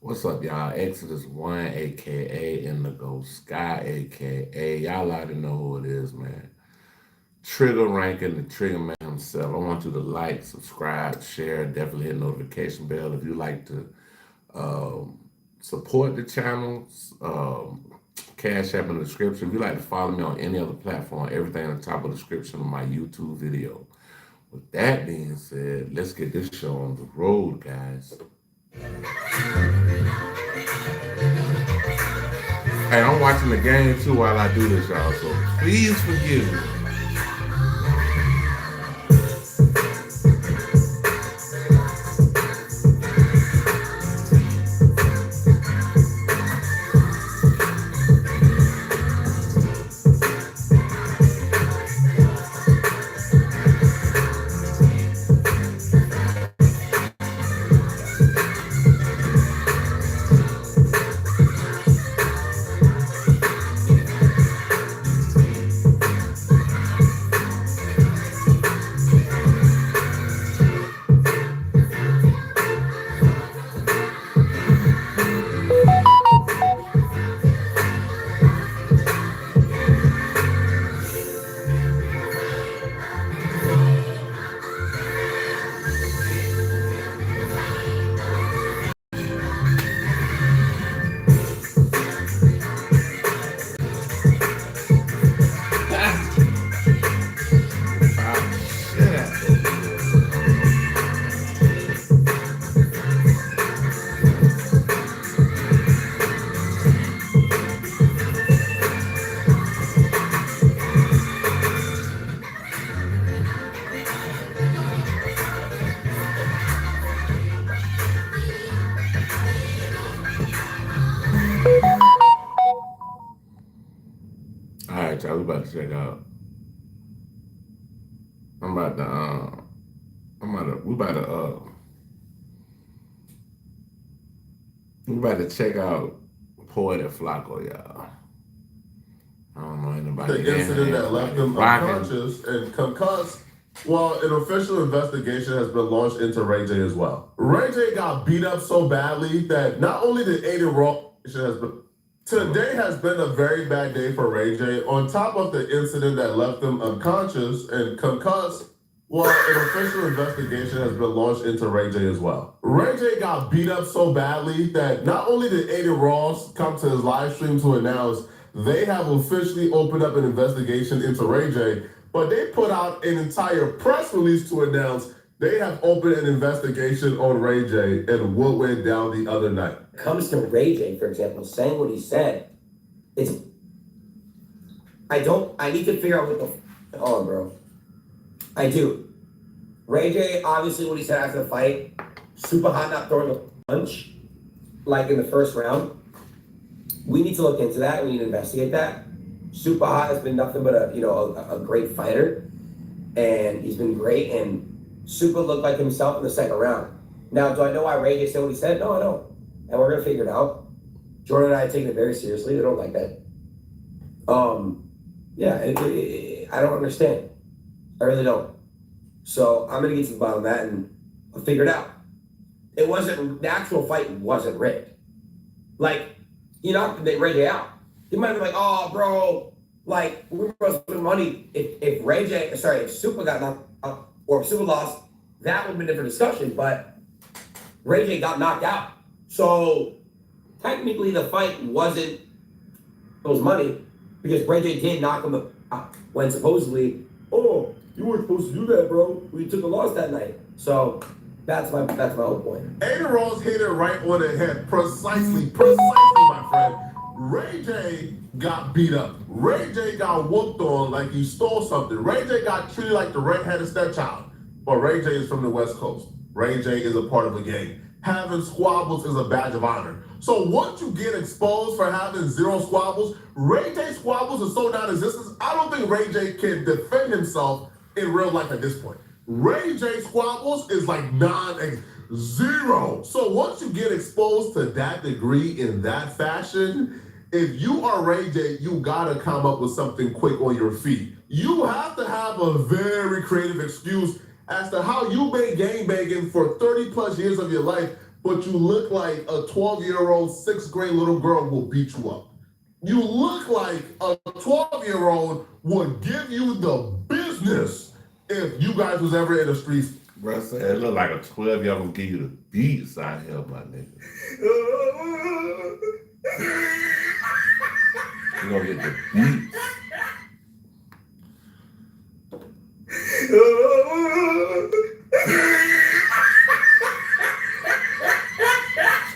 What's up, y'all? Exodus 1, aka Indigo Sky, aka y'all already know who it is, man. Trigger ranking the trigger man himself. I want you to like, subscribe, share, definitely hit notification bell if you like to um, support the channel. Cash app in the description. If you like to follow me on any other platform, everything on the top of the description of my YouTube video. With that being said, let's get this show on the road, guys. Hey, I'm watching the game too while I do this, y'all. So please forgive me. All right, y'all. We about to check out. I'm about to. I'm about to. We about to check out Poetic Flacco, y'all. I don't know anybody. The incident that left him unconscious and concussed. Well, an official investigation has been launched into Ray J as well. Ray J got beat up so badly that not only did Aiden Ross has been. Today has been a very bad day for Ray J. On top of the incident that left him unconscious and concussed, well, an official investigation has been launched into Ray J as well. Ray J got beat up so badly that not only did Aiden Ross come to his live stream to announce they have officially opened up an investigation into Ray J, but they put out an entire press release to announce they have opened an investigation on Ray J and what went down the other night. Comes to Ray J, for example, saying what he said, I need to figure out what the on, bro. I do. Ray J, obviously what he said after the fight, super hot not throwing a punch, like in the first round. We need to look into that. We need to investigate that. Super hot has been nothing but a great fighter, and he's been great, and Super looked like himself in the second round. Now, do I know why Ray J said what he said? No, I don't. And we're gonna figure it out. Jordan and I are taking it very seriously. They don't like that. I don't understand. I really don't. So I'm gonna get to the bottom of that and I'll figure it out. The actual fight wasn't rigged. Like, he knocked Ray J out. He might have been like, oh, bro, like, we're supposed to spend money. If Super got knocked out, or if Super lost, that would have been a different discussion, but Ray J got knocked out. So technically the fight wasn't those money because Ray J did knock him out when supposedly, oh, you weren't supposed to do that, bro. We took a loss that night. So that's my whole point. Aiden Ross hit it right on the head. Precisely, my friend. Ray J got beat up. Ray J got whooped on like he stole something. Ray J got treated like the red-headed stepchild. But Ray J is from the West Coast. Ray J is a part of the game. Having squabbles is a badge of honor. So once you get exposed for having zero squabbles, Ray J squabbles are so non-existent, I don't think Ray J can defend himself in real life at this point. Ray J squabbles is like zero. So once you get exposed to that degree in that fashion, if you are Ray J, you gotta come up with something quick on your feet. You have to have a very creative excuse as to how you been gangbanging for 30 plus years of your life, but you look like a 12-year-old, 6th grade little girl will beat you up. You look like a 12-year-old would give you the business if you guys was ever in the streets. Bro said it look like a 12-year-old give you the beats out here, my nigga. You gonna get the beats.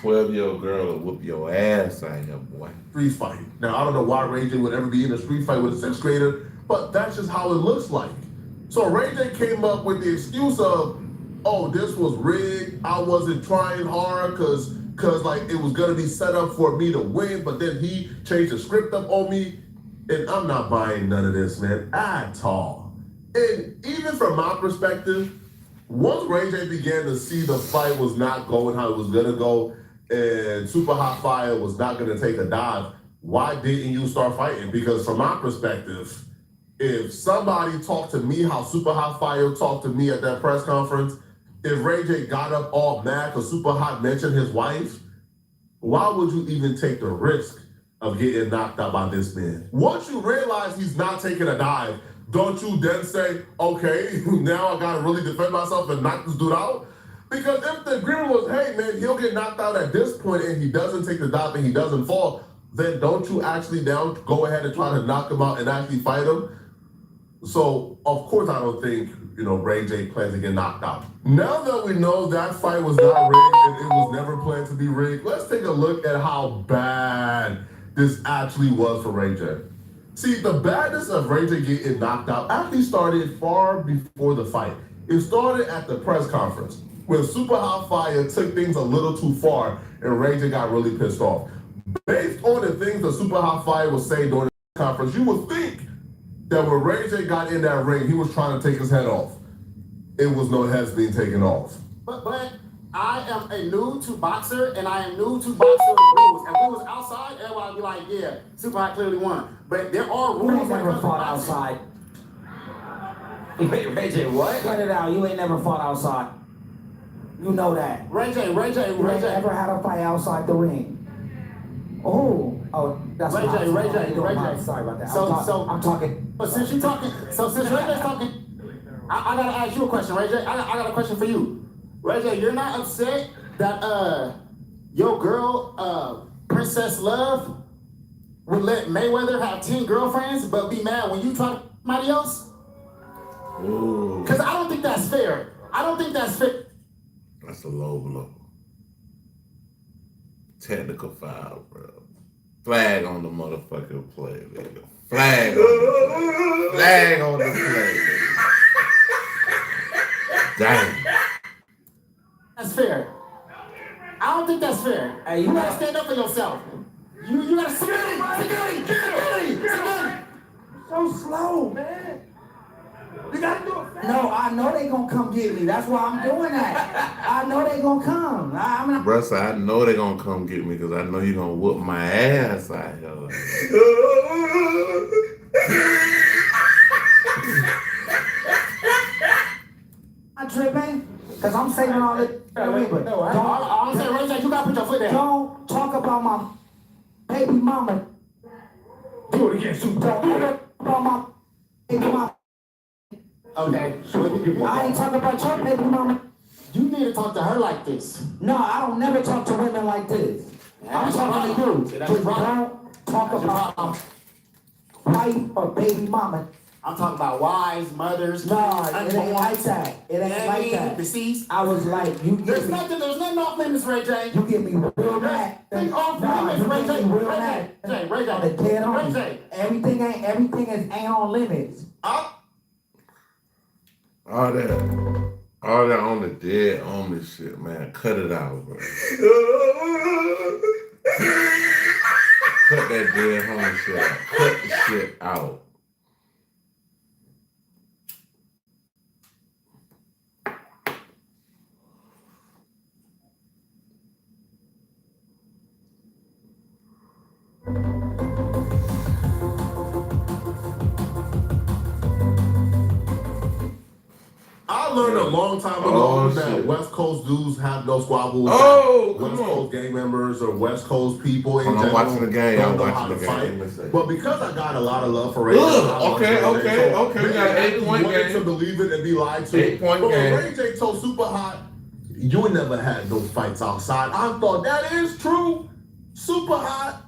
12-year-old girl will whoop your ass out here, boy. Street fight. Now, I don't know why Ray J would ever be in a street fight with a 6th grader, but that's just how it looks like. So Ray J came up with the excuse of, oh, this was rigged. I wasn't trying hard because like it was gonna be set up for me to win, but then he changed the script up on me. And I'm not buying none of this, man, at all. And even from my perspective, once Ray J began to see the fight was not going how it was gonna go, and Super Hot Fire was not gonna take a dive, why didn't you start fighting? Because from my perspective, if somebody talked to me how Super Hot Fire talked to me at that press conference, if Ray J got up all mad because Super Hot mentioned his wife, why would you even take the risk of getting knocked out by this man? Once you realize he's not taking a dive, don't you then say, okay, now I gotta really defend myself and knock this dude out? Because if the agreement was, hey man, he'll get knocked out at this point and he doesn't take the dive and he doesn't fall, then don't you actually now go ahead and try to knock him out and actually fight him? So, of course, I don't think, Ray J plans to get knocked out. Now that we know that fight was not rigged and it was never planned to be rigged, let's take a look at how bad this actually was for Ray J. See, the badness of Ray J getting knocked out actually started far before the fight. It started at the press conference when Super Hot Fire took things a little too far and Ray J got really pissed off. Based on the things that Super Hot Fire was saying during the conference, you would think that when Ray J got in that ring, he was trying to take his head off. It was no heads being taken off. But I am a new to boxer, and I am new to boxer rules. If we was outside, everybody would be like, yeah, Super Hot clearly won. But there are You rules. ain't never fought outside. Wait, Ray J, what? Cut it out. You ain't never fought outside. You know that. Ray J. You ain't never had a fight outside the ring. Oh, that's Ray J. Sorry about that. I'm talking. But since you're talking, since Ray J's talking, I gotta ask you a question, Ray J. I got a question for you. Ray J, you're not upset that your girl, Princess Love, would let Mayweather have 10 girlfriends, but be mad when you try to somebody else? Because I don't think that's fair. That's a low blow. Technical foul, bro. Flag on the motherfucking play, nigga. Flag on the play, nigga. Damn. That's fair. I don't think that's fair. Hey, you gotta stand up for yourself. You gotta security. So slow, man. You gotta do it fast. No, I know they gonna come get me. That's why I'm doing that. I know they gonna come. I'm not. Bruh, I know they gonna come get me because I know you gonna whoop my ass out here. I'm tripping. Because I'm saving all this. No, I'm saying, Ray J, you gotta put your foot down. Don't talk about my baby mama. Do it again, Super. Don't talk about my baby mama. Okay. I ain't talking about your baby mama. You need to talk to her like this. No, I don't never talk to women like this. I'm talking to you. Just don't talk about my wife or baby mama. I'm talking about wives, mothers, No, it ain't like that. It ain't like that. Deceased. I was like, There's nothing off limits, Ray J. You get me real mad. Think off limits, Ray J. Ray J. The dead on Ray me. J. Everything ain't on limits. All that on the dead on this shit, man. Cut it out, bro. Cut that dead home shit out. Cut the shit out. I I learned a long time ago that West Coast dudes have no squabbles. Oh, West Coast gang members or West Coast people in I'm general watching the game. don't I'm know watching how the to game. fight. But because I got a lot of love for Ray J, Okay. We got 8 point wanted game. to believe it and be lied to. 8 point but game. when Ray J told Super Hot, you never had no fights outside, I thought that is true. Super Hot,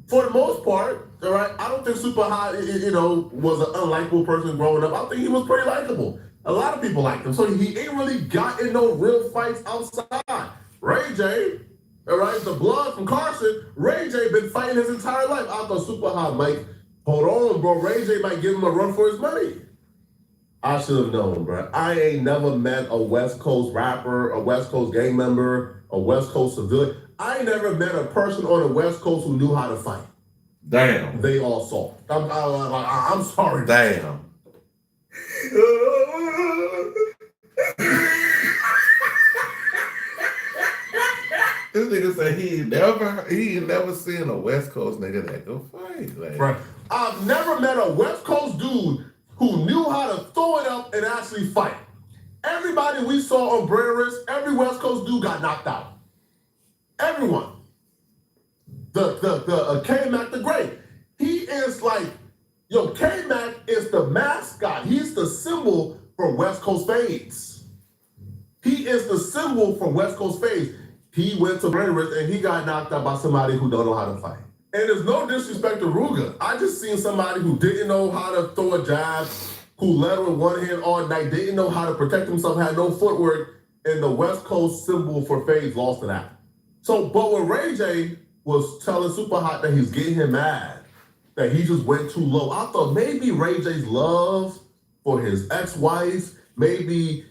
for the most part, all right, I don't think Super Hot, was an unlikable person growing up. I think he was pretty likable. A lot of people liked him. So he ain't really got in no real fights outside. Ray J, all right, the blood from Carson, Ray J been fighting his entire life. I thought Super Hot might, hold on, bro, Ray J might give him a run for his money. I should have known, bro. I ain't never met a West Coast rapper, a West Coast gang member, a West Coast civilian. I ain't never met a person on the West Coast who knew how to fight. Damn. They all saw. I'm sorry. Damn. This nigga said he ain't never seen a West Coast nigga that go fight. Like, Right. I've never met a West Coast dude who knew how to throw it up and actually fight. Everybody we saw on Breris, every West Coast dude got knocked out. Everyone. The K-Mac the Great. He is like, K-Mac is the mascot. He's the symbol for West Coast fades. He is the symbol for West Coast fades. He went to Breris and he got knocked out by somebody who don't know how to fight. And there's no disrespect to Ruger. I just seen somebody who didn't know how to throw a jab, who led with one hand all night, didn't know how to protect himself, had no footwork, and the West Coast symbol for fades lost to that. So, but when Ray J was telling Super Hot that he's getting him mad, that he just went too low, I thought maybe Ray J's love for his ex-wife, maybe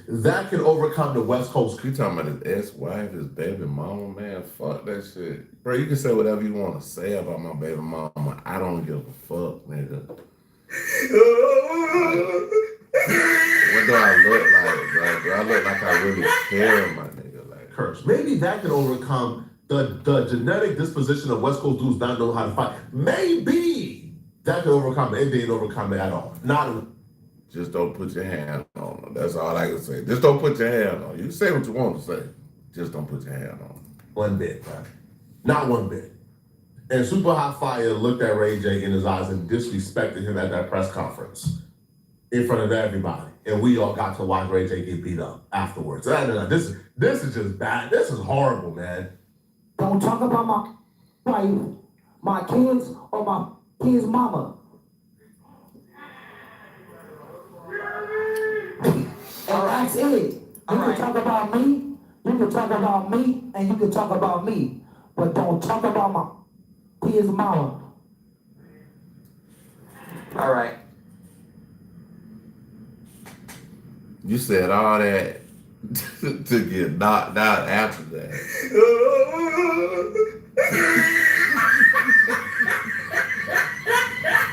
that can overcome the West Coast. You talking about his ex-wife, his baby mama, man? Fuck that shit. Bro, you can say whatever you want to say about my baby mama. I don't give a fuck, nigga. What do I look like, bro? Do I look like I really care, my nigga? Like, Curse. Maybe that can overcome the genetic disposition of West Coast dudes not knowing how to fight. Maybe that can overcome it. It didn't overcome it at all. Not. Just don't put your hand on them. That's all I can say. Just don't put your hand on them. You can say what you want to say. Just don't put your hand on them. One bit, right? Not one bit. And Super Hot Fire looked at Ray J in his eyes and disrespected him at that press conference in front of everybody. And we all got to watch Ray J get beat up afterwards. This is just bad. This is horrible, man. Don't talk about my wife, my kids, or my kids' mama. And that's it. You can talk about me, you can talk about me, and you can talk about me. But don't talk about my kids' mama. All right. You said all that to get knocked out after that.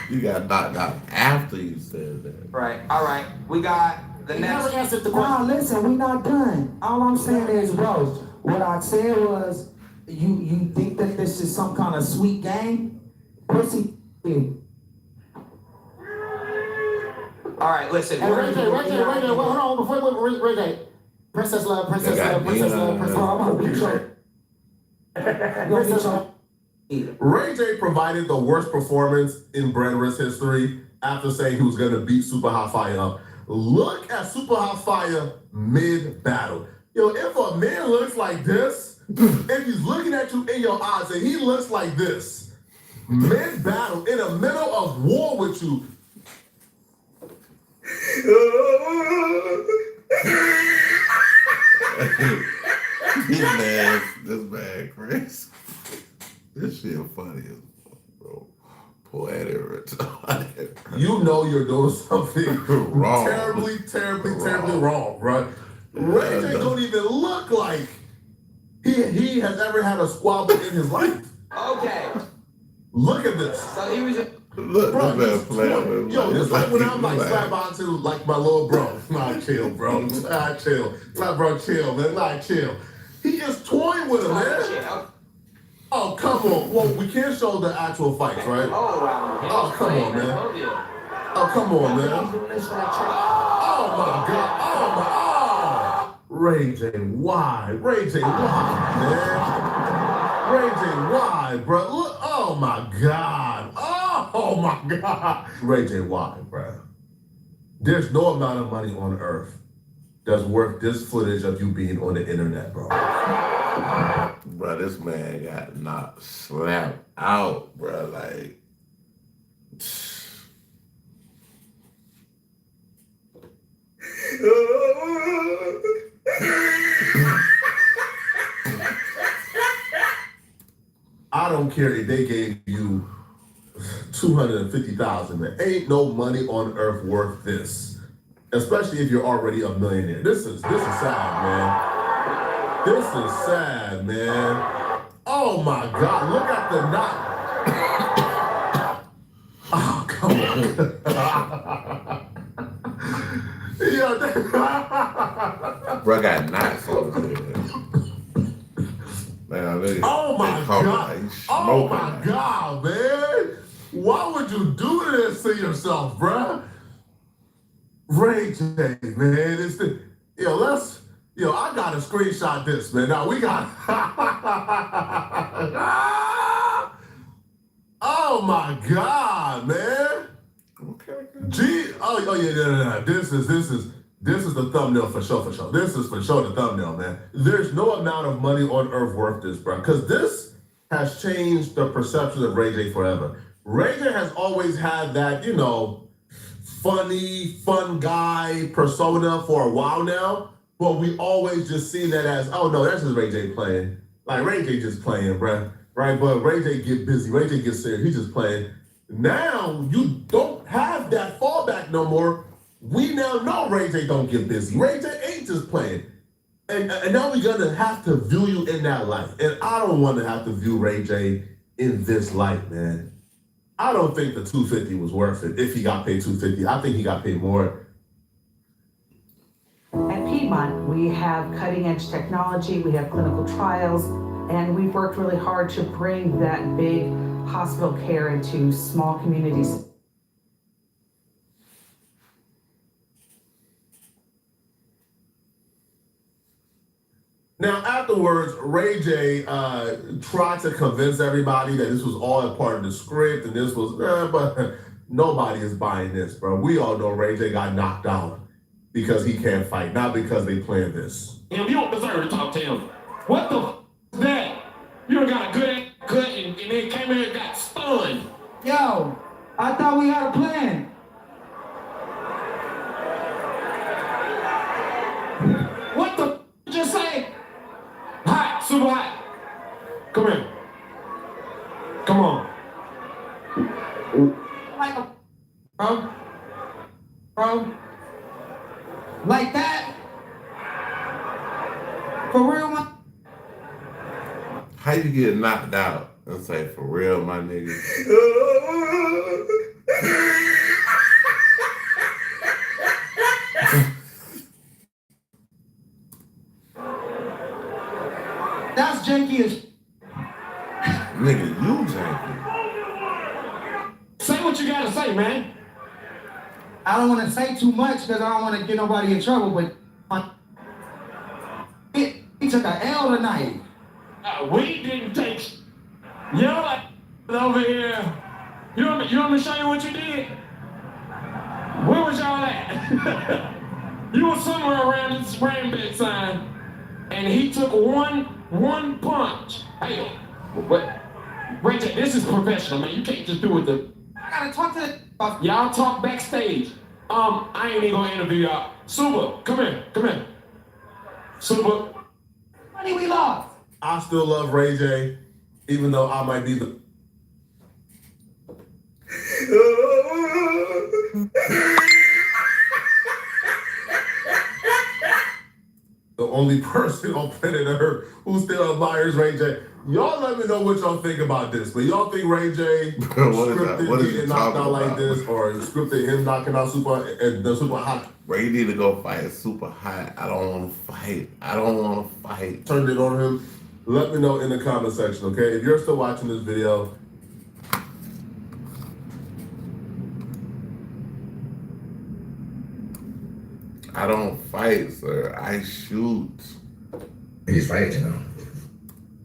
You got knocked out after you said that. Right. All right. We got the next. Never answered the question. Nah, listen, we not done. All I'm saying is, bro, what I said was, you think that this is some kind of sweet game? Pussy. All right. Listen. Hey, Ray J, hold on, before Ray J. Princess Love. I'm gonna beat your Ray J provided the worst performance in Breris history after saying he was going to beat Super Hot Fire up. Look at Super Hot Fire mid-battle. If a man looks like this, if he's looking at you in your eyes and he looks like this, mid-battle, in the middle of war with you, This man, Chris. This shit funny as fuck, bro. Poetic retarded. you know you're doing something Wrong. terribly wrong, right? Ray J don't even look like he has ever had a squabble in his life. Okay. Look at this. So he was. Look, Bro, this man playing with it's like when I'm like slap like my little bro. Nah, chill, bro. Nah, chill. Nah, bro, chill, man. Nah, chill. He is toying with him, man. Oh, come on. Well, we can't show the actual fights, right? Oh, wow. Oh, come on, man. Oh, come on, man. Oh, my God. Oh, Ray J, why? Ray J, why, man? Ray J, why, bro? Look, oh my God. Oh my God. Ray J, why, bro? There's no amount of money on earth that's worth this footage of you being on the internet, bro. Bro, this man got knocked slapped out, bro. Like, I don't care if they gave you 250,000, man. Ain't no money on earth worth this. Especially if you're already a millionaire. This is sad, man. This is sad, man. Oh my God, look at the knot. Oh, come on. Yo, bro got knots on his head. Man, oh my God. Oh my man. God, man. Why would you do this to yourself, bruh? Ray J, man. It's the, I gotta screenshot this, man. Now we got oh my God, man. Okay. Oh yeah, no. This is the thumbnail for sure. This is for sure the thumbnail, man. There's no amount of money on earth worth this, bro. Because this has changed the perception of Ray J forever. Ray J has always had that, funny, fun guy persona for a while now. But we always just seen that as, oh no, that's just Ray J playing. Like Ray J just playing, bro. Right? But Ray J get busy. Ray J get serious. He's just playing. Now you don't have that fallback no more. We now know Ray J don't get busy. Ray J ain't just playing. And now we're gonna have to view you in that light. And I don't want to have to view Ray J in this light, man. I don't think the 250 was worth it if he got paid 250. I think he got paid more. At Piedmont, we have cutting edge technology, we have clinical trials, and we've worked really hard to bring that big hospital care into small communities. Now, afterwards, Ray J tried to convince everybody that this was all a part of the script and this was, but nobody is buying this, bro. We all know Ray J got knocked out because he can't fight, not because they planned this. You don't deserve to talk to him. What the f is that? You done got a good cut and then came here and got stunned. Yo, I thought we had a plan. What the f did you just say? Hot, super hot. Come here. Come on. Like a bro. Like that? For real, man? How you get knocked out and say, for real, my nigga? That's janky as Nigga, you janky. Say what you gotta say, man. I don't want to say too much because I don't want to get nobody in trouble, but he took an L tonight. We didn't take. Y'all like over here. You want me to show you what you did? Where was y'all at? You were somewhere around this rainbow sign, and he took one punch. Hey, what? Ray J, this is professional, man. You can't just do it. I gotta talk to the. Y'all talk backstage. I ain't even gonna interview y'all. Super, come here. Super. Money we lost. I still love Ray J, even though I might be the only person on planet Earth who still admires Ray J. Y'all let me know what y'all think about this, but y'all think Ray J scripted getting knocked out like this, or scripted him knocking out the super hot? Ray need to go fight super hot. I don't want to fight. Turned it on him. Let me know in the comment section, okay? If you're still watching this video, I don't fight, sir. I shoot. He's right, you know.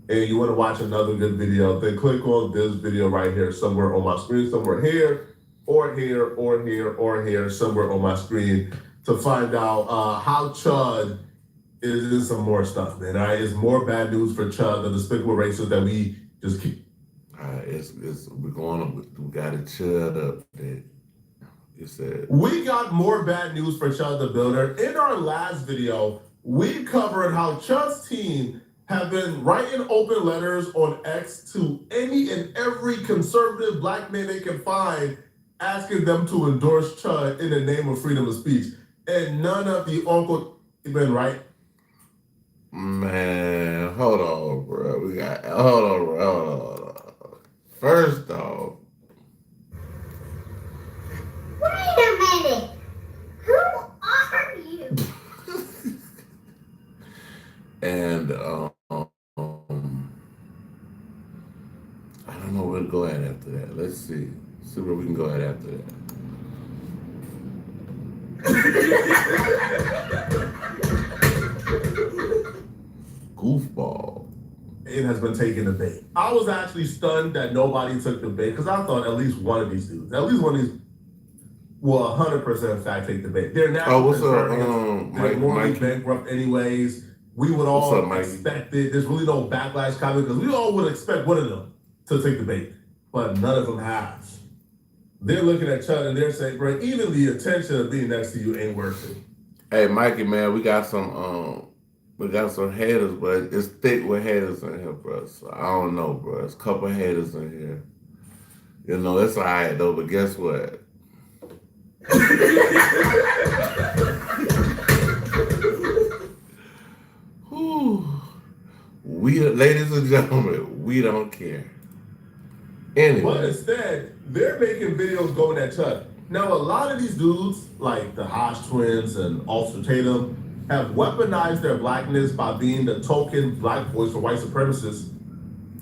And you want to watch another good video, then click on this video right here, somewhere on my screen, somewhere here, or here, or here, or here, somewhere on my screen to find out how Chud is in some more stuff, man. All right, it's more bad news for Chud, the despicable racist that we just keep. We got to Chud update. You said we got more bad news for Chud the Builder. In our last video, we covered how Chud's team have been writing open letters on X to any and every conservative black man they can find, asking them to endorse Chud in the name of freedom of speech. And none of the uncle been right. Man, hold on, bro. Hold on. First off, wait a minute. Who are you? and I don't know where to go at after that. Let's see. See where we can go at after that. Goofball. It has been taking the bait. I was actually stunned that nobody took the bait because I thought at least one of these dudes, will 100% in fact take the bait. They're now what's up, they're morally bankrupt anyways. We would all expect it. There's really no backlash coming because we all would expect one of them to take the bait, but none of them have. They're looking at Chud and they're saying, bro, even the attention of being next to you ain't worth it. Hey, Mikey, man, we got some haters, but it's thick with haters in here, bro. So I don't know, bro. It's a couple haters in here. You know, it's all right, though, but guess what? Ladies and gentlemen, we don't care. Anyway. But instead, they're making videos going at Chud. Now, a lot of these dudes, like the Hosh twins and Ulster Tatum, have weaponized their blackness by being the token black voice for white supremacists.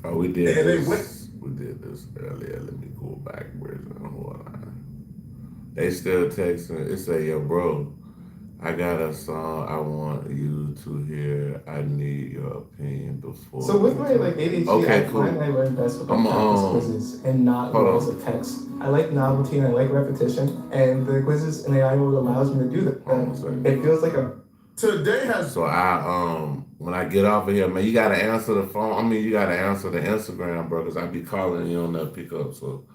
Oh, we did and this. We did this earlier. Let me go backwards. Hold on. They still texting. It say, yo, bro, I got a song I want you to hear. I need your opinion before. So with my ADHD, okay, I cool. find I learn best with practice quizzes and not rows of text. I like novelty and I like repetition, and the quizzes and AI mode allows me to do that. It feels like a today has. So when I get off of here, man, you gotta answer the phone. I mean, you gotta answer the Instagram, bro, because I be calling you on that pickup. So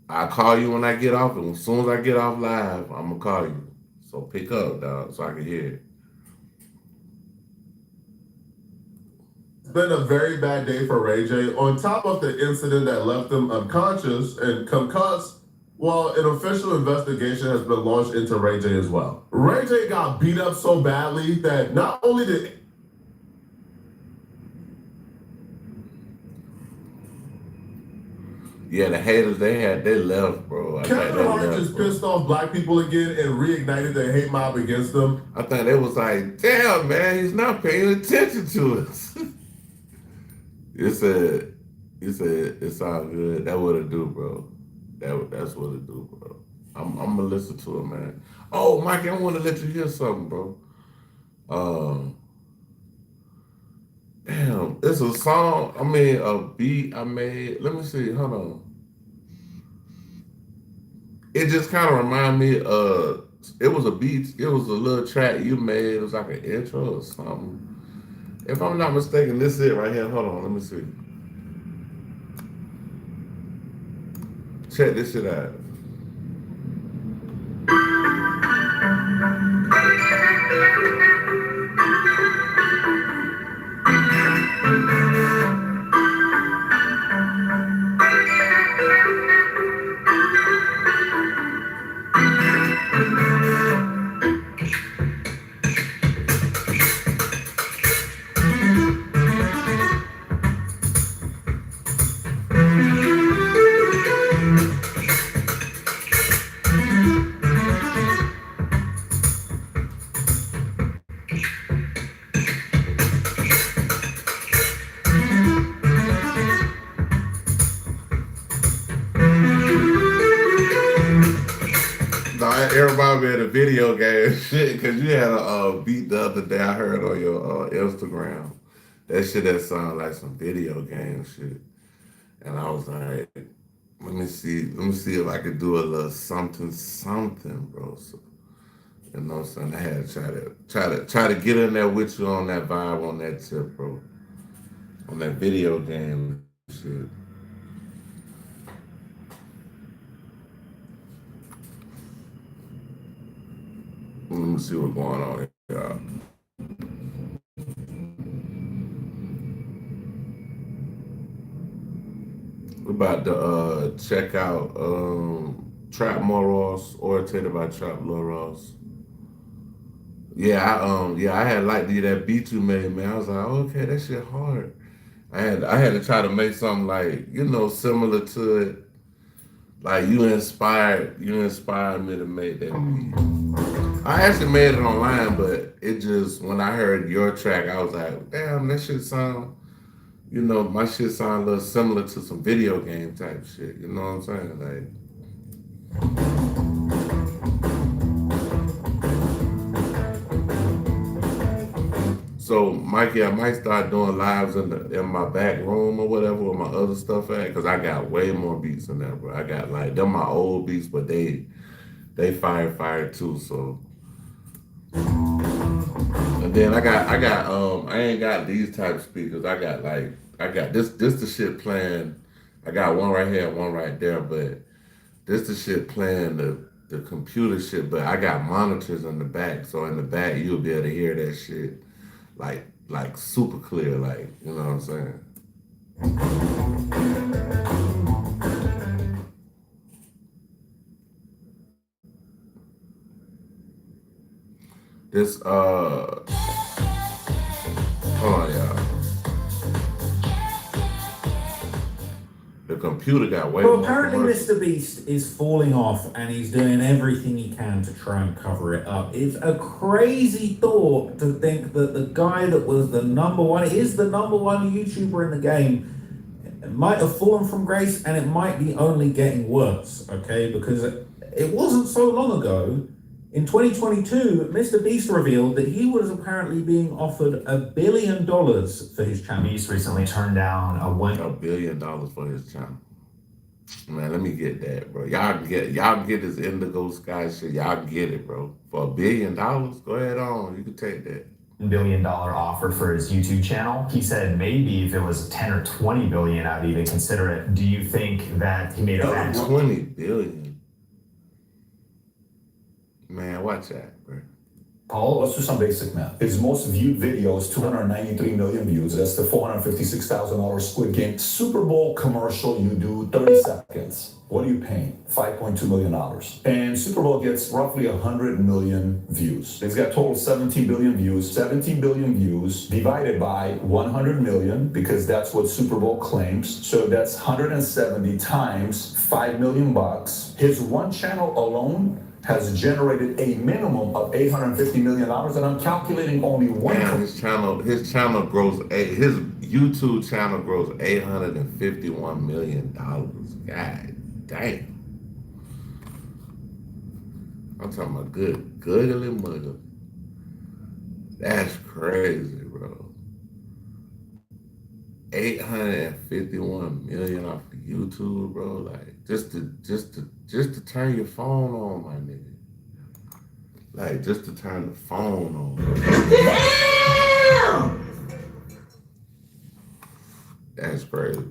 I call you when I get off, and as soon as I get off live, I'm gonna call you. So pick up, dog, so I can hear it. It's been a very bad day for Ray J. On top of the incident that left him unconscious and concussed, well, an official investigation has been launched into Ray J as well. Ray J got beat up so badly that not only did yeah, the haters they left, bro. Kevin Hart just pissed off black people again and reignited the hate mob against them. I think they was like, damn, man, he's not paying attention to us. You said it's all good. That what it do, bro. That's what it do, bro. I'm gonna listen to it, man. Oh, Mikey, I want to let you hear something, bro. Damn, it's a song. I mean, a beat I made. Let me see. Hold on. It just kind of reminded me of. It was a beat. It was a little track you made. It was like an intro or something. If I'm not mistaken, this is it right here. Hold on. Let me see. Check this shit out. remind me of the video game shit, because you had a beat the other day I heard on your Instagram. That shit that sounded like some video game shit. And I was like, let me see if I could do a little something, bro. So, you know what I'm saying? I had to try to get in there with you on that vibe, on that tip, bro. On that video game shit. Let me see what's going on here. We're about to check out Trap Moros, orated by Trap Moros. Yeah, I had liked that beat you made, man. I was like, okay, that shit hard. I had to try to make something like, similar to it. Like you inspired me to make that beat. I actually made it online, but it just, when I heard your track, I was like, damn, that shit sound, my shit sound a little similar to some video game type shit. You know what I'm saying? Like, so Mikey, I might start doing lives in my back room or whatever where my other stuff at, because I got way more beats in there, bro. I got like, them my old beats, but they fire too, so. And then I ain't got these type of speakers. I got this the shit playing. I got one right here and one right there, but this the shit playing the computer shit, but I got monitors in the back, so in the back you'll be able to hear that shit like super clear, like, you know what I'm saying? This hold on, y'all. The computer got way more. Well, apparently Mr. Beast is falling off and he's doing everything he can to try and cover it up. It's a crazy thought to think that the guy that was the number one YouTuber in the game might have fallen from grace, and it might be only getting worse, okay? Because it wasn't so long ago, in 2022, Mr. Beast revealed that he was apparently being offered $1 billion for his channel. Beast recently turned down $1 billion for his channel. Man, let me get that, bro. Y'all get this Indigo Sky shit. Y'all get it, bro. For $1 billion, go ahead on. You can take that. $1 billion offer for his YouTube channel. He said maybe if it was 10 or 20 billion, I'd even consider it. Do you think that he made a bet? 20 billion. Man, watch that, bro. Paul, let's do some basic math. His most viewed video is 293 million views. That's the $456,000 Squid Game Super Bowl commercial. You do 30 seconds. What are you paying? $5.2 million. And Super Bowl gets roughly 100 million views. It's got total 17 billion views. 17 billion views divided by 100 million, because that's what Super Bowl claims. So that's 170 times $5 million. His one channel alone has generated a minimum of $850 million, and I'm calculating only one. Man, his YouTube channel grows $851 million. God damn. I'm talking about goodly mugger. That's crazy, bro. 851 million off of YouTube, bro. Like, just to turn your phone on, my nigga. Like, just to turn the phone on. Damn! That's crazy.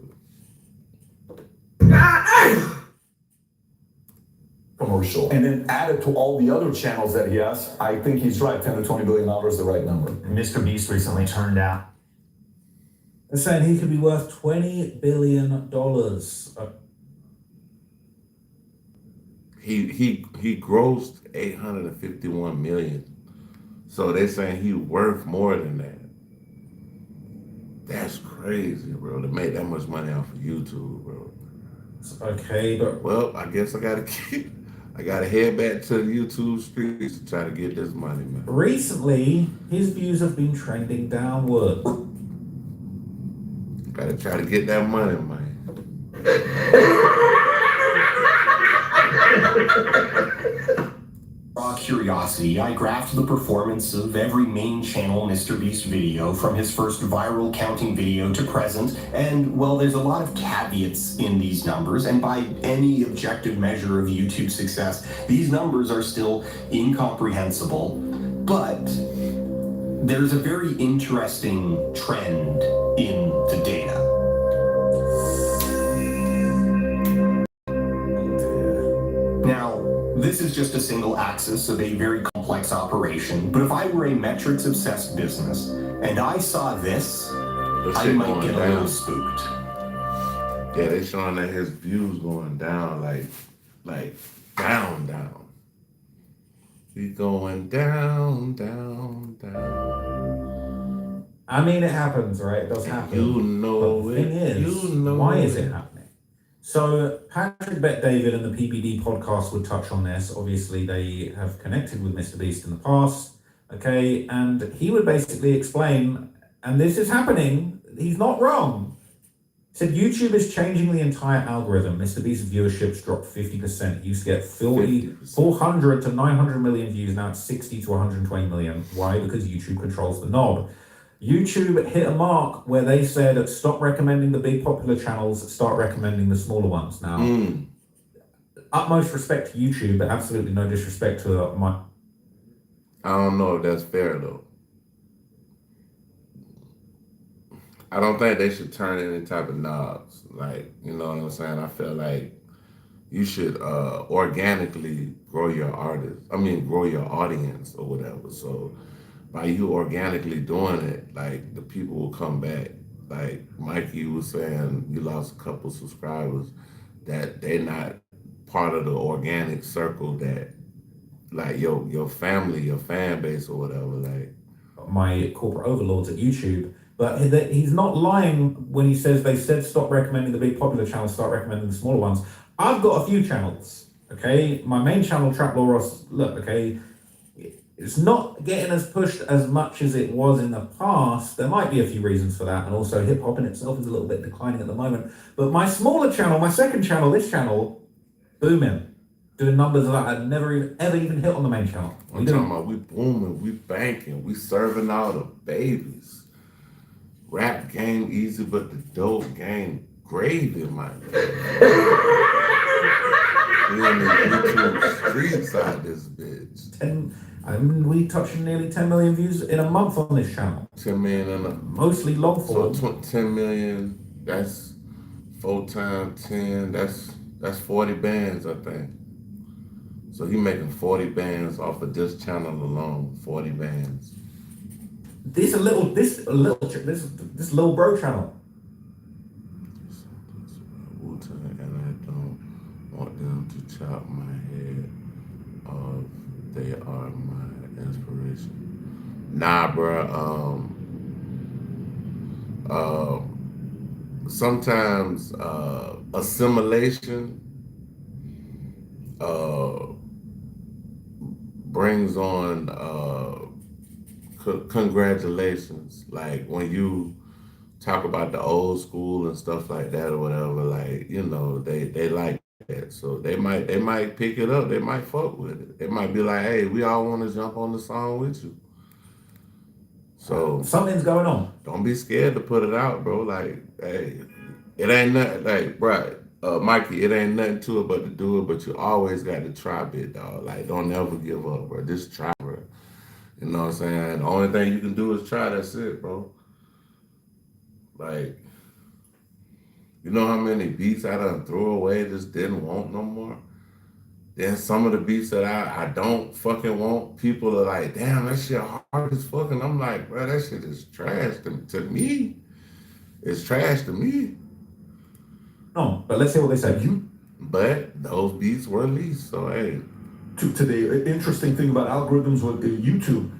Commercial. And then added to all the other channels that he has, I think he's right. $10 to $20 billion is the right number. Mr. Beast recently turned down. They're saying he could be worth $20 billion. He grossed 851 million. So they're saying he worth more than that. That's crazy, bro, to make that much money off of YouTube, bro. Okay, but well, I guess I gotta head back to the YouTube streets to try to get this money, man. Recently, his views have been trending downward. Gotta try to get that money, man. Raw curiosity, I graphed the performance of every main channel MrBeast video from his first viral counting video to present, and well, there's a lot of caveats in these numbers, and by any objective measure of YouTube success, these numbers are still incomprehensible, but there's a very interesting trend in the data. Now, this is just a single axis of a very complex operation, but if I were a metrics-obsessed business and I saw this, I might get a little spooked. Yeah, they showing that his views going down, like down. He's going down. I mean, it happens, right? It does happen. You know but the thing is, know why is it happening? So Patrick Bet David and the PBD podcast would touch on this. Obviously, they have connected with MrBeast in the past, okay? And he would basically explain, and this is happening, he's not wrong. He said YouTube is changing the entire algorithm. MrBeast's viewerships dropped 50%. It used to get 400 to 900 million views. Now it's 60 to 120 million. Why? Because YouTube controls the knob. YouTube hit a mark where they said, stop recommending the big popular channels, start recommending the smaller ones. Now, utmost respect to YouTube, but absolutely no disrespect to my... I don't know if that's fair, though. I don't think they should turn any type of knobs. Like, you know what I'm saying? I feel like you should organically grow your grow your audience or whatever. So by you organically doing it, like, the people will come back. Like Mikey was saying, you lost a couple subscribers, that they're not part of the organic circle that, like, your family, your fan base or whatever, like. My corporate overlords at YouTube, but he's not lying when he says they said stop recommending the big popular channels, start recommending the smaller ones. I've got a few channels, okay? My main channel, Trap Law Ross, look, okay? It's not getting as pushed as much as it was in the past. There might be a few reasons for that, and also hip hop in itself is a little bit declining at the moment. But my smaller channel, my second channel, this channel, booming, doing numbers that I'd never ever even hit on the main channel. I'm talking about we booming, we banking, we serving all the babies. Rap game easy, but the dope game gravy, my man. We in the YouTube streets out this bitch. We touching nearly 10 million views in a month on this channel. 10 million in a mostly long form. So 10 million, that's 4 times 10, that's 40 bands, I think. So he making 40 bands off of this channel alone, 40 bands. This little bro channel. Wu-Tang, and I don't want them to chop my head off. They are my inspiration. Nah, bro. Sometimes assimilation brings on congratulations. Like when you talk about the old school and stuff like that or whatever, like, you know, they like that. So they might pick it up, they might fuck with it. They might be like, hey, we all want to jump on the song with you. So something's going on. Don't be scared to put it out, bro. Like, hey, it ain't nothing, like, bro, Mikey, it ain't nothing to it but to do it, but you always got to try, bit, dog. Like, don't ever give up, bro. Just try, bro. You know what I'm saying? The only thing you can do is try, that's it, bro. Like, you know how many beats I done threw away, just didn't want no more? Then some of the beats that I don't fucking want, people are like, damn, that shit hard as fucking. I'm like, bro, that shit is trash to me. It's trash to me. No, but let's see what they said. But those beats were released, so hey. To the interesting thing about algorithms with YouTube,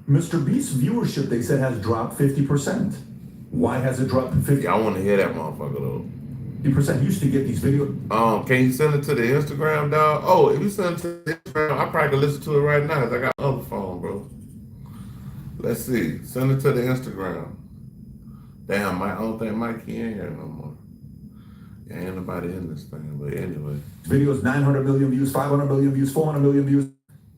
MrBeast's viewership, they said, has dropped 50%. Why has it dropped 50%? I want to hear that motherfucker though. 50% used to get these videos. Can you send it to the Instagram, dog? Oh, if you send it to the Instagram, I probably can listen to it right now because I got another phone, bro. Let's see. Send it to the Instagram. Damn, I don't think Mikey in here no more. Yeah, ain't nobody in this thing, but anyway. Videos, 900 million views, 500 million views, 400 million views.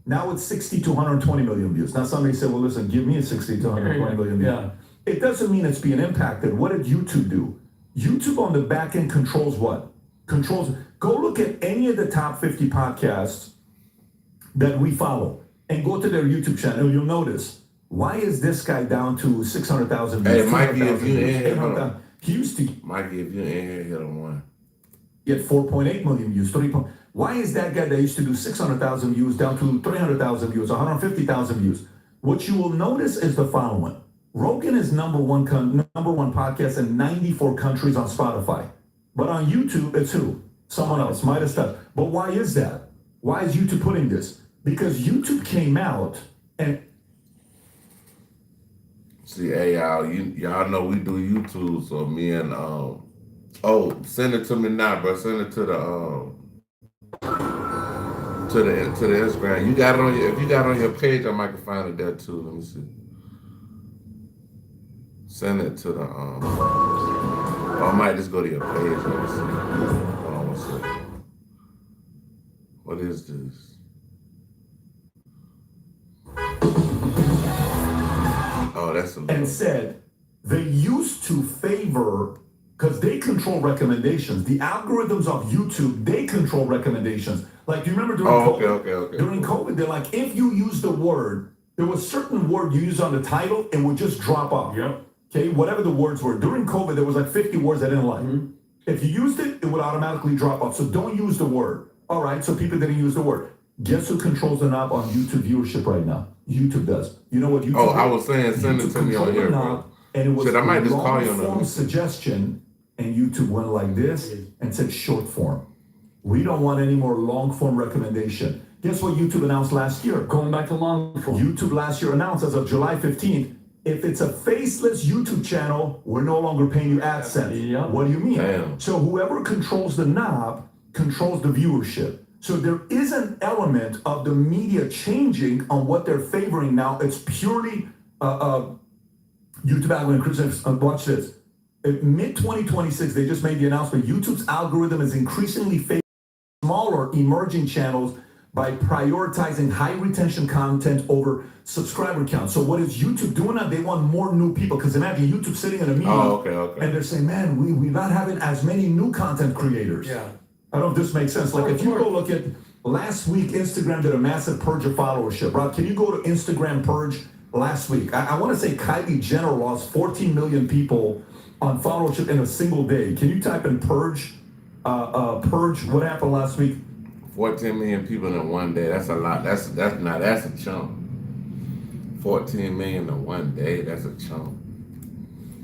Now it's 60 to 120 million views. Now somebody said, well, listen, give me a 60 to 120 million views. Yeah. It doesn't mean it's being impacted. What did YouTube do? YouTube on the back end controls what? Go look at any of the top 50 podcasts that we follow and go to their YouTube channel. You'll notice, why is this guy down to 600,000 views? Hey, Mikey, if you in here, he used to. Mikey, if you in here, hit on one. Get 4.8 million views. Why is that guy that used to do 600,000 views down to 300,000 views, 150,000 views? What you will notice is the following. Rogan is number one podcast in 94 countries on Spotify. But on YouTube, it's who? Someone else, might have stuff. But why is that? Why is YouTube putting this? Because YouTube came out and... See, hey, y'all know we do YouTube, so me and, send it to me now, bro. Send it to the Instagram. You got it on if you got it on your page, I might find it there too. Let me see. Send it to the I might just go to your page. Let me see. Hold on one second. What is this? Oh, that's a little. And said they used to favor, because they control recommendations. The algorithms of YouTube, they control recommendations. Like, do you remember during COVID? Okay. During COVID, they're like, if you use the word, there was certain word you use on the title, it would just drop off. Yep. Okay, whatever the words were. During COVID, there was like 50 words I didn't like. Mm-hmm. If you used it, it would automatically drop off. So don't use the word. All right, so people didn't use the word. Guess who controls the knob on YouTube viewership right now? YouTube does. You know what YouTube does? I was saying, send it to me on here, bro. And it was Shit, I might just call you on long-form suggestion, and YouTube went like this and said short form. We don't want any more long-form recommendation. Guess what YouTube announced last year? Going back to long form. YouTube last year announced as of July 15th, if it's a faceless YouTube channel, we're no longer paying you AdSense. Yep. What do you mean? Damn. So whoever controls the knob controls the viewership. So there is an element of the media changing on what they're favoring now. It's purely YouTube algorithm. Watch this. In mid-2026, they just made the announcement. YouTube's algorithm is increasingly favoring smaller emerging channels by prioritizing high retention content over subscriber count. So what is YouTube doing now? They want more new people. Because imagine YouTube sitting in a meeting and they're saying, man, we're not having as many new content creators. Yeah. I don't know if this makes sense. Like if you go look at last week, Instagram did a massive purge of followership. Rob, can you go to Instagram purge last week? I want to say Kylie Jenner lost 14 million people on followership in a single day. Can you type in purge? Purge, what happened last week? 14 million people in one day. That's a lot. That's a chunk. 14 million in one day. That's a chunk.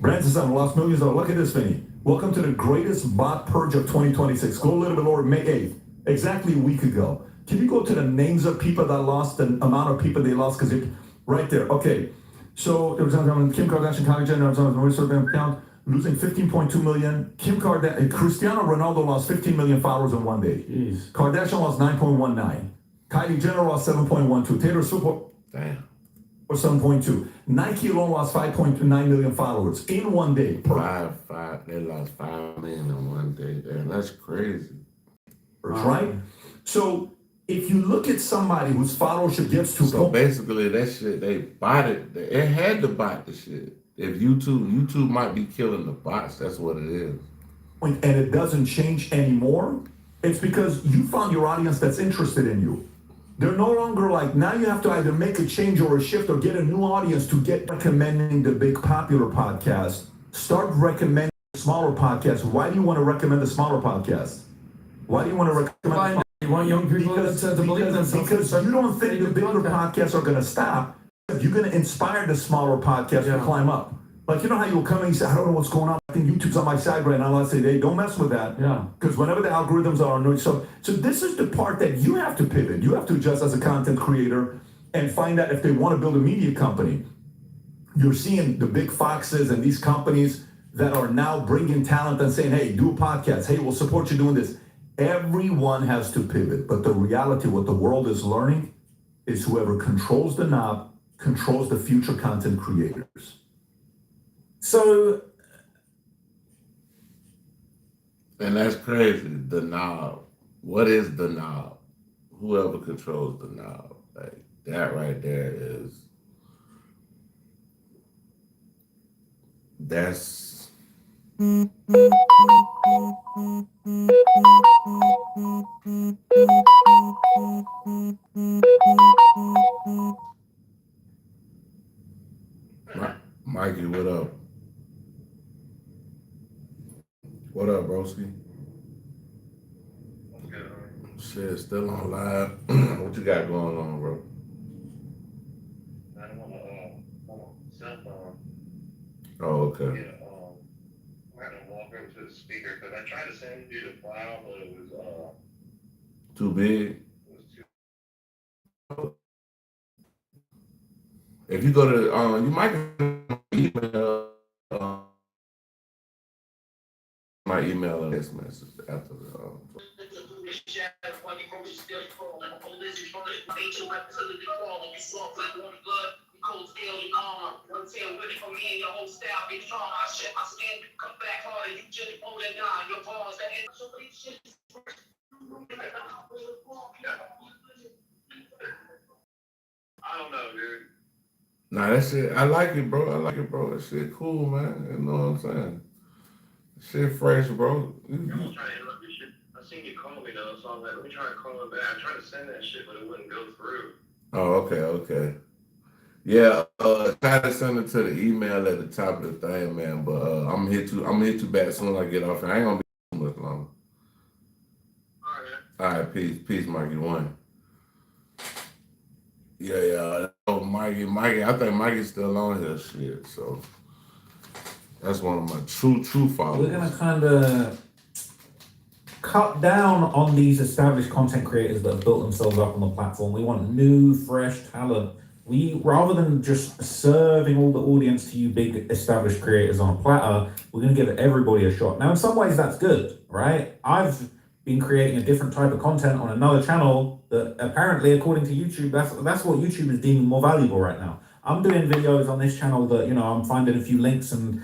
Branson Sun lost millions. Look at this, Vinny. Welcome to the greatest bot purge of 2026. Go a little bit lower, May 8th, exactly a week ago. Can you go to the names of people that lost, the amount of people they lost? Because it right there. Okay. So there was Kim Kardashian, Kylie Jenner, losing 15.2 million. Kim Kardashian, Cristiano Ronaldo lost 15 million followers in one day. Jeez. Kardashian lost 9.19. Kylie Jenner lost 7.12. Taylor Swift or 7.2. Nike alone lost 5.9 million followers in one day. They lost 5 million in one day. Damn, that's crazy. Right? So if you look at somebody whose followership gets to so basically that shit, they botted. It had to bot the shit. If YouTube might be killing the bots. That's what it is. And it doesn't change anymore. It's because you found your audience that's interested in you. They're no longer like, now you have to either make a change or a shift or get a new audience to get recommending the big popular podcast. Start recommending smaller podcasts. Why do you want to recommend the smaller podcast? Why do you want to recommend? You want young people to believe themselves. Because you don't think the bigger podcasts are going to stop. You're going to inspire the smaller podcasts to climb up. Like, you know how you'll come and you say, I don't know what's going on. I think YouTube's on my side right now. I say, hey, don't mess with that. Yeah. Because whenever the algorithms are annoyed. So this is the part that you have to pivot. You have to adjust as a content creator and find out if they want to build a media company. You're seeing the big foxes and these companies that are now bringing talent and saying, hey, do a podcast. Hey, we'll support you doing this. Everyone has to pivot. But the reality, what the world is learning, is whoever controls the knob controls the future content creators. So, and that's crazy. The knob. What is the knob? Whoever controls the knob. Like that right there is that's Mikey, what up? What up, broski? Shit, still on live. What you got going on, bro? I'm on a cell phone. Oh, okay. Yeah, I had to walk over to the speaker because I tried to send you the file, but it was Too big? it was too. If you go to, you might email my email and this message after the. I don't know, dude. Nah, that shit, I like it, bro. I like it, bro. That shit cool, man. You know what I'm saying? Shit fresh, bro. I'm trying to interrupt your shit. I seen you call me though, so I'm like, let me try and call him back. I tried to send that shit, but it wouldn't go through. Oh, okay. Yeah, try to send it to the email at the top of the thing, man. But I'm gonna hit you back as soon as I get off. And I ain't gonna be too much longer. All right, peace, Mikey. One. Yeah. Oh, Mikey. I think Mikey's still on here. Shit. So that's one of my true followers. We're gonna kind of cut down on these established content creators that have built themselves up on the platform. We want new, fresh talent. We, rather than just serving all the audience to you big established creators on a platter, we're gonna give everybody a shot. Now, in some ways, that's good, right? I've been creating a different type of content on another channel that apparently, according to YouTube, that's what YouTube is deeming more valuable right now. I'm doing videos on this channel that, I'm finding a few links and,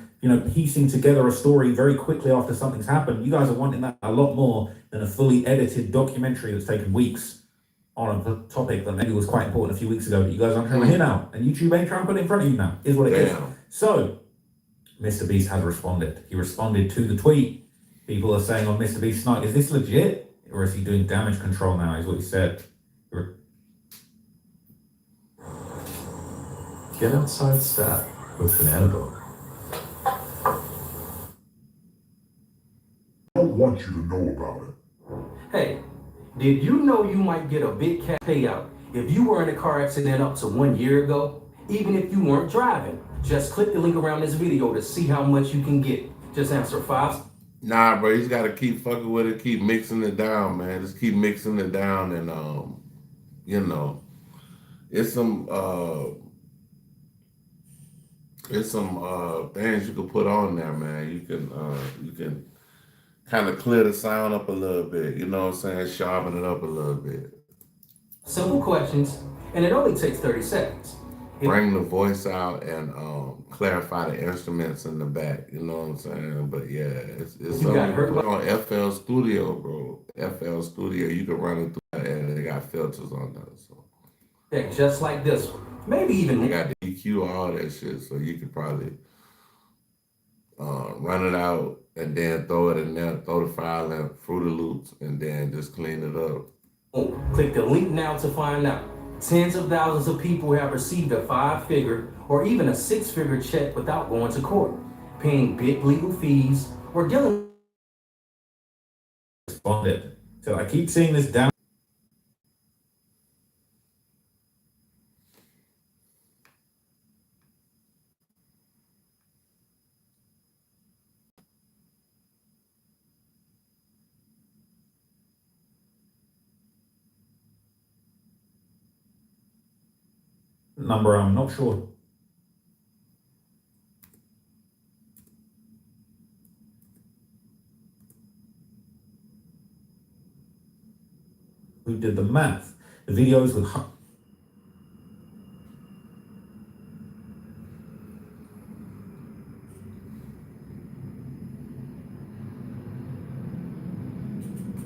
piecing together a story very quickly after something's happened. You guys are wanting that a lot more than a fully edited documentary that's taken weeks on a topic that maybe was quite important a few weeks ago, but you guys aren't trying to hear now. And YouTube ain't trying to put it in front of you now, is what it is. So, Mr. Beast has responded. He responded to the tweet. People are saying on Mr. Beast's night, is this legit? Or is he doing damage control now, is what he said. Get outside stat with fanaticz. I don't want you to know about it. Hey, did you know you might get a big cash payout if you were in a car accident up to 1 year ago? Even if you weren't driving. Just click the link around this video to see how much you can get. Just answer 5. Nah, bro, you just gotta keep fucking with it, keep mixing it down, man. Just keep mixing it down, and it's some things you can put on there, man. You can kind of clear the sound up a little bit, you know what I'm saying? Sharpen it up a little bit. Simple questions, and it only takes 30 seconds. Bring the voice out and clarify the instruments in the back, you know what I'm saying? But yeah, it's on FL Studio, bro. FL Studio, you can run it through that, and they got filters on that. So yeah, just like this one. Maybe even they got the EQ, all that shit, so you could probably run it out and then throw it in there, throw the file in Fruity Loops, and then just clean it up. Click the link now to find out. Tens of thousands of people have received a 5-figure or even a 6-figure check without going to court, paying big legal fees, or dealing. Responded. So I keep seeing this down. Number, I'm not sure. Who did the math? The videos with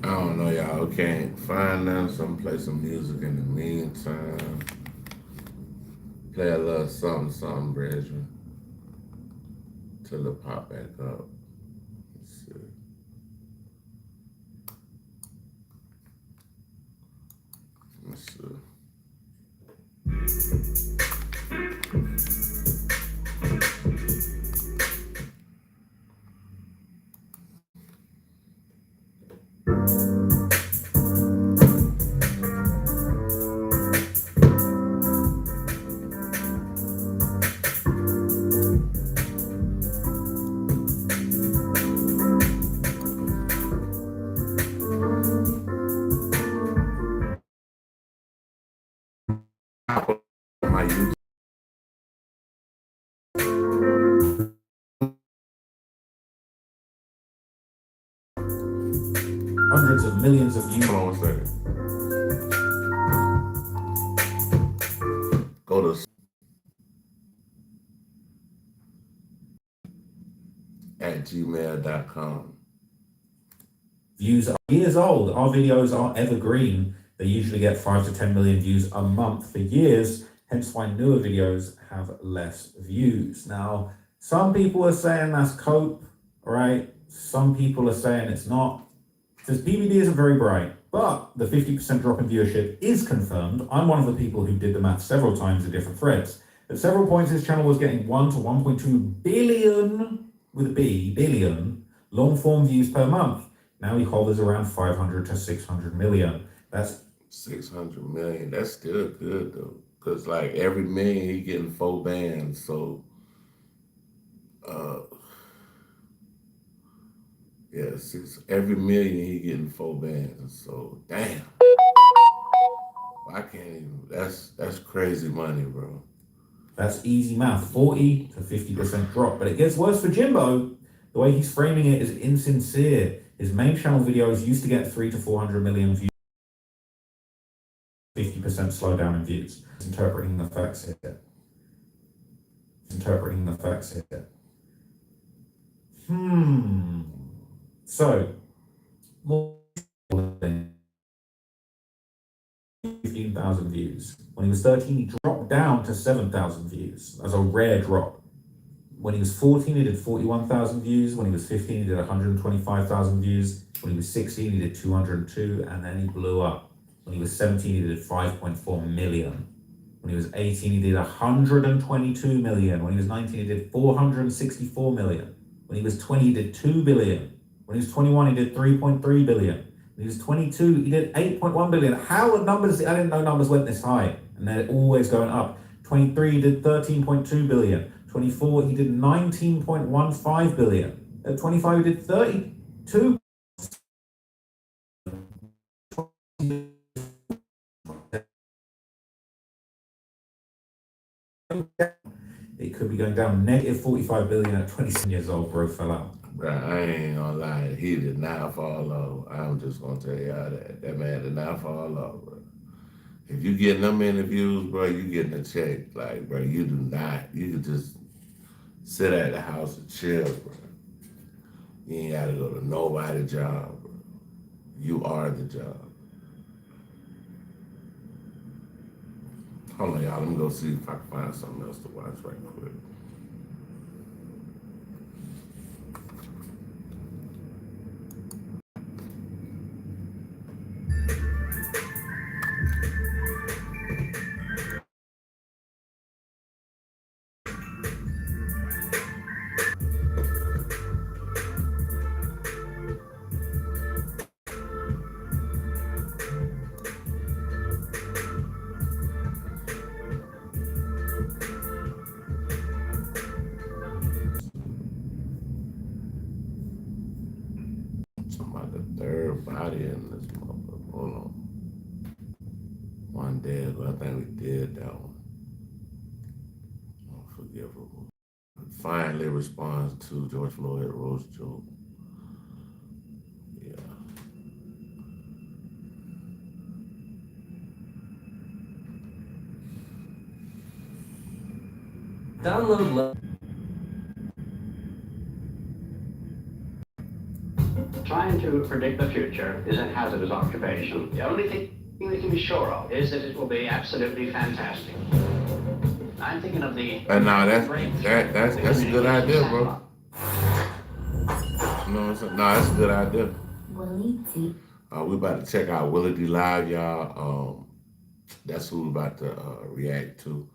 I don't know y'all can't find them, so I'm play some music in the meantime. Play a little something, Brethren, till it pop back up. Let's see. Let's see. My YouTube. Hundreds of millions of views. Hold on 1 second. Go to @gmail.com. Views are years old. Our videos are evergreen. They usually get 5 to 10 million views a month for years, hence why newer videos have less views. Now, some people are saying that's cope, right? Some people are saying it's not. It says PVD isn't very bright, but the 50% drop in viewership is confirmed. I'm one of the people who did the math several times in different threads. At several points, his channel was getting 1 to 1.2 billion, with a B, billion, long-form views per month. Now he hovers around 500 to 600 million. That's 600 million. That's still good though, cause like every million he getting 4 bands. So, yeah, every million he getting 4 bands. So damn, I can't even. That's crazy money, bro. That's easy math, 40 to 50% drop. But it gets worse for Jimbo. The way he's framing it is insincere. His main channel videos used to get 300 to 400 million views. 50% slowdown in views. He's interpreting the facts here. So, more than 15,000 views. When he was 13, he dropped down to 7,000 views. That's a rare drop. When he was 14, he did 41,000 views. When he was 15, he did 125,000 views. When he was 16, he did 202, and then he blew up. When he was 17, he did 5.4 million. When he was 18, he did 122 million. When he was 19, he did 464 million. When he was 20, he did 2 billion. When he was 21, he did 3.3 billion. When he was 22, he did 8.1 billion. How are numbers? I didn't know numbers went this high, and they're always going up. 23, he did 13.2 billion. 24, he did 19.15 billion. At 25, he did 32. It could be going down negative 45 billion at 27 years old, bro, fell out. Bro, I ain't gonna lie, he did not fall off. I'm just gonna tell y'all that man did not fall off, bro. If you getting them interviews, bro, you getting a check. Like, bro, you do not. You can just sit at the house and chill, bro. You ain't gotta go to nobody's job, bro. You are the job. Hold on, y'all. Let me go see if I can find something else to watch right quick. Talking about the third body in this motherfucker. Hold on. One day ago, I think we did that one. Unforgivable. Finally responds to George Floyd roast joke. Yeah. Try trying to predict the future is a hazardous occupation. The only thing we can be sure of is that it will be absolutely fantastic. I'm thinking of the... And now that's a good idea, bro. You know what I'm saying? No, that's a good idea. Willie D. We about to check out Willie D Live, y'all. That's who we about to react to.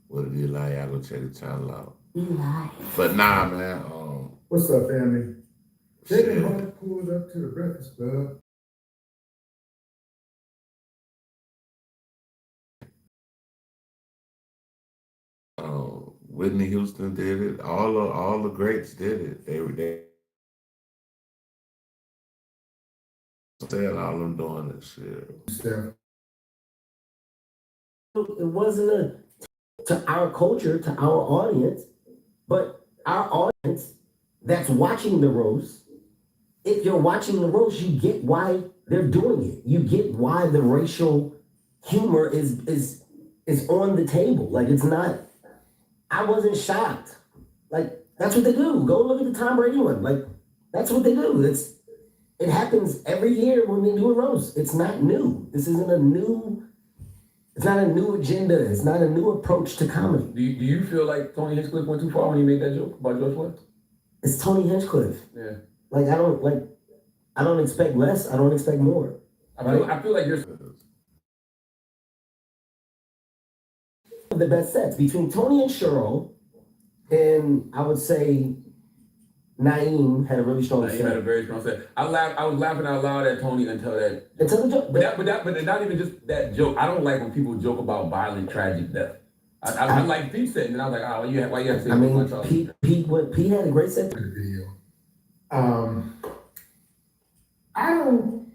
Willie D Live, y'all go check the channel out. Live. But nah, man. What's up, family? Shit. Jake Hart pulled up to the Breakfast Club. Whitney Houston did it. All the greats did it. They said all them doing this shit. It wasn't to our culture, to our audience, but our audience that's watching the roast. If you're watching the roast, you get why they're doing it. You get why the racial humor is on the table. Like, it's not. I wasn't shocked. Like, that's what they do. Go look at the Tom Brady one. Like, that's what they do. It happens every year when they do a roast. It's not new. This isn't a new. It's not a new agenda. It's not a new approach to comedy. Do you feel like Tony Hinchcliffe went too far when he made that joke about George Floyd? It's Tony Hinchcliffe. Yeah. Like, I don't expect less. I don't expect more. I feel like you're the best sets between Tony and Cheryl, and I would say Naeem had a really strong set. Naeem had a very strong set. I was laughing out loud at Tony until that. Until the joke. But not even just that joke. I don't like when people joke about violent, tragic death. I like Pete said, and I was like, oh, why you have to say that? Pete had a great set. I don't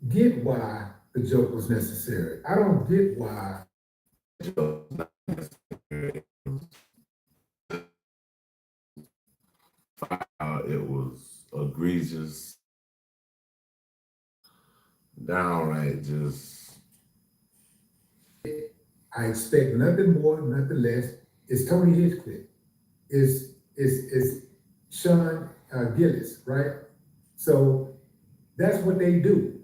get why the joke was necessary. I don't get why. It was egregious, downright just. I expect nothing more, nothing less. It's Tony Hinchcliffe. It's Sean Gillis, right? So that's what they do.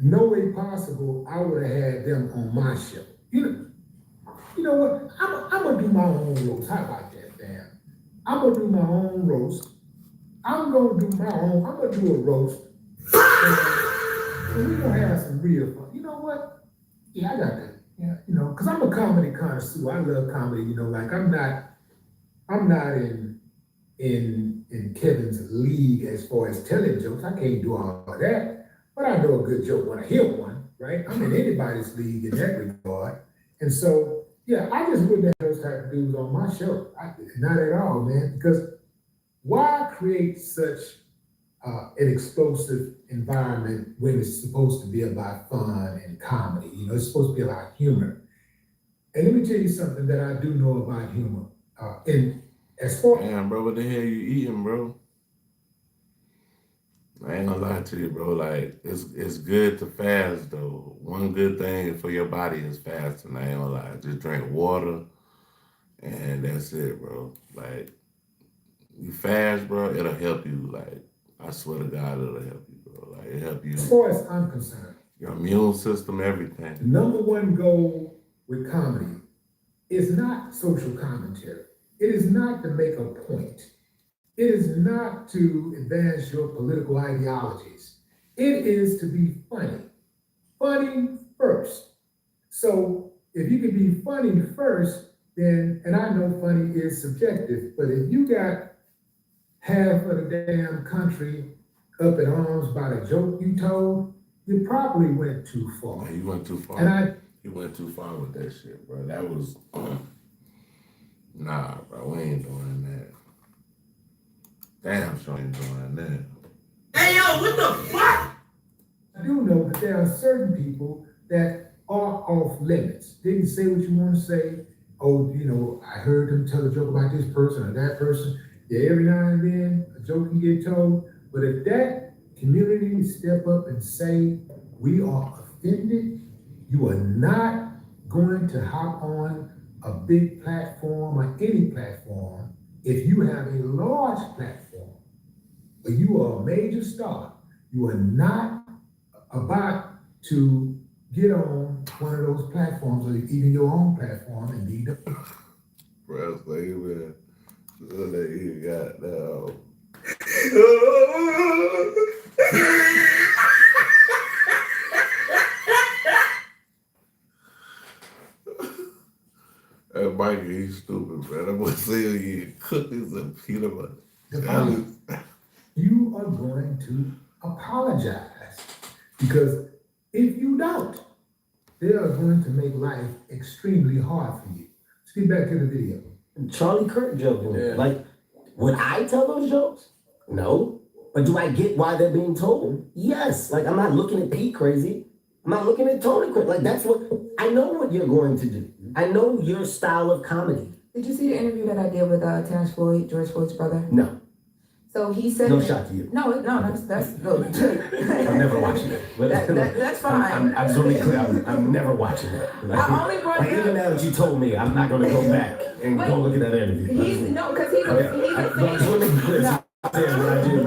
No way possible I would have had them on my show. You know what? I'm gonna do my own roast. How about that, fam? I'm gonna do my own roast. I'm gonna do a roast. And we're gonna have some real fun. You know what? Yeah, I got that. Yeah, because I'm a comedy connoisseur. I love comedy, like I'm not in Kevin's league as far as telling jokes. I can't do all of that. But I know a good joke when I hear one, right? I'm in anybody's league in that regard. And so, yeah, I just wouldn't have those type of dudes on my show. Not at all, man. Because why create such an explosive environment when it's supposed to be about fun and comedy? It's supposed to be about humor. And let me tell you something that I do know about humor. Damn, bro, what the hell you eating, bro? I ain't gonna lie to you, bro. Like, it's good to fast, though. One good thing for your body is fasting. I ain't gonna lie. Just drink water, and that's it, bro. Like, you fast, bro, it'll help you. Like, I swear to God, it'll help you, bro. Like, it help you. As far as I'm concerned, your immune system, everything. The number one goal with comedy is not social commentary. It is not to make a point. It is not to advance your political ideologies. It is to be funny. Funny first. So if you can be funny first, then, and I know funny is subjective, but if you got half of the damn country up in arms by the joke you told, you probably went too far. Yeah, you went too far. You went too far with that shit, bro. That was, nah, bro, we ain't doing that. Damn, sure ain't doing that. Hey, yo, what the fuck? I do know that there are certain people that are off limits. They can say what you want to say. Oh, I heard them tell a joke about this person or that person. Yeah, every now and then a joke can get told. But if that community step up and say, we are offended, you are not going to hop on a big platform or any platform. If you have a large platform, you are a major star. You are not about to get on one of those platforms or even your own platform and be the Bro, it's like, man, like you got that. Hey, Mikey, he's stupid, man. I'm gonna say you eat cookies and peanut butter. You are going to apologize because if you don't, they are going to make life extremely hard for you. Let's get back to the video. Charlie Kirk joking. Yeah. Like, would I tell those jokes? No. But do I get why they're being told? Yes. Like, I'm not looking at Pete crazy. I'm not looking at Tony crazy. Like, that's what, I know what you're going to do. I know your style of comedy. Did you see the interview that I did with Terrence Floyd, George Floyd's brother? No. So he said... No shot to you. No, that's good. I'm never watching it. That's fine. I'm so clear, I'm never watching it. Like, I only brought it up... Even now that you told me, I'm not going to go back and go look at that interview. No, because he's a fan. Just want to make clear. What I do.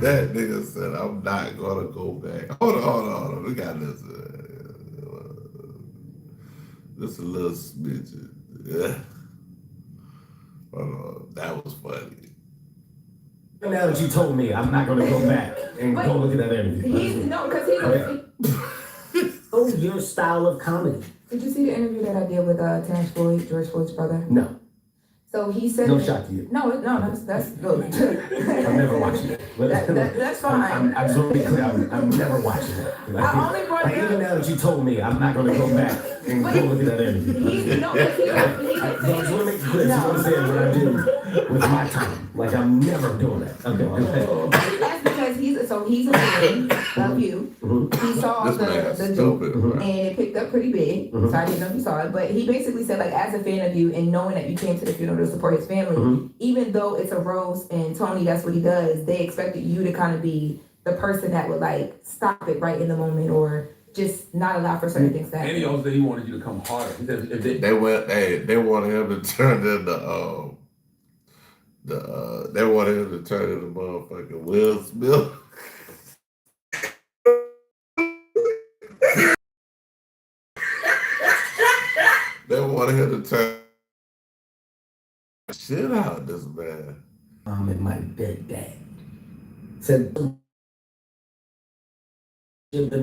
That nigga said, I'm not gonna go back. Hold on. We got this. This a little smidgen. Yeah. Hold on. That was funny. Now that you told me, I'm not gonna go back and go look at that interview. Oh, your style of comedy. Did you see the interview that I did with Terrence Floyd, George Floyd's brother? No. So he said... No shot to you. No, that's good. I'm never watching it. That's fine. I'm so clear, I'm never watching it. I only brought it up... Even now that you told me, I'm not gonna go back and go look at that interview. I just want to make it clear. You understand what I do with my time. Like, I'm never doing that. Okay. That's because he's a fan of you. He saw the joke and it picked up pretty big. So I didn't know if you saw it, but he basically said, like, as a fan of you and knowing that you came to the funeral to support his family, even though it's a roast and Tony, that's what he does, they expected you to kind of be the person that would, like, stop it right in the moment or just not allow for certain things to happen. And he also said he wanted you to come harder. He said if they wanted him to turn into they wanted him to turn into motherfucking Will Smith. They wanted him to turn shit out this man. I'm in my dead dad. Said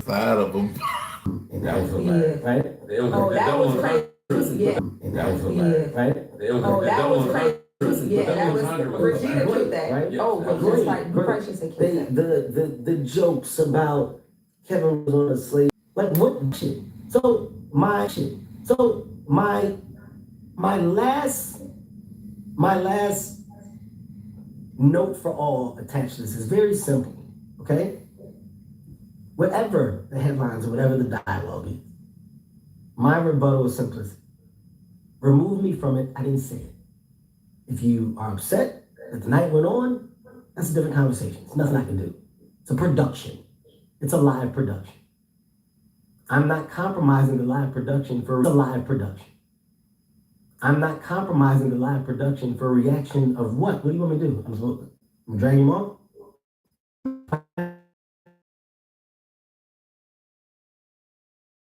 side of him. And that was a lie, right? That was crazy. Yeah. And that was a lie, right? That was crazy. Yeah, that was Regina killed that. Right? Just like you probably should say killed that. The jokes about Kevin was on a slave, like what shit? So my shit. So my last note for all attached to this is very simple, okay? Whatever the headlines or whatever the dialogue is, my rebuttal is simplicity. Remove me from it, I didn't say it. If you are upset that the night went on, that's a different conversation. It's nothing I can do. It's a production. It's a live production. I'm not compromising the live production for a live production. I'm not compromising the live production for a reaction of what? What do you want me to do? I'm dragging him on?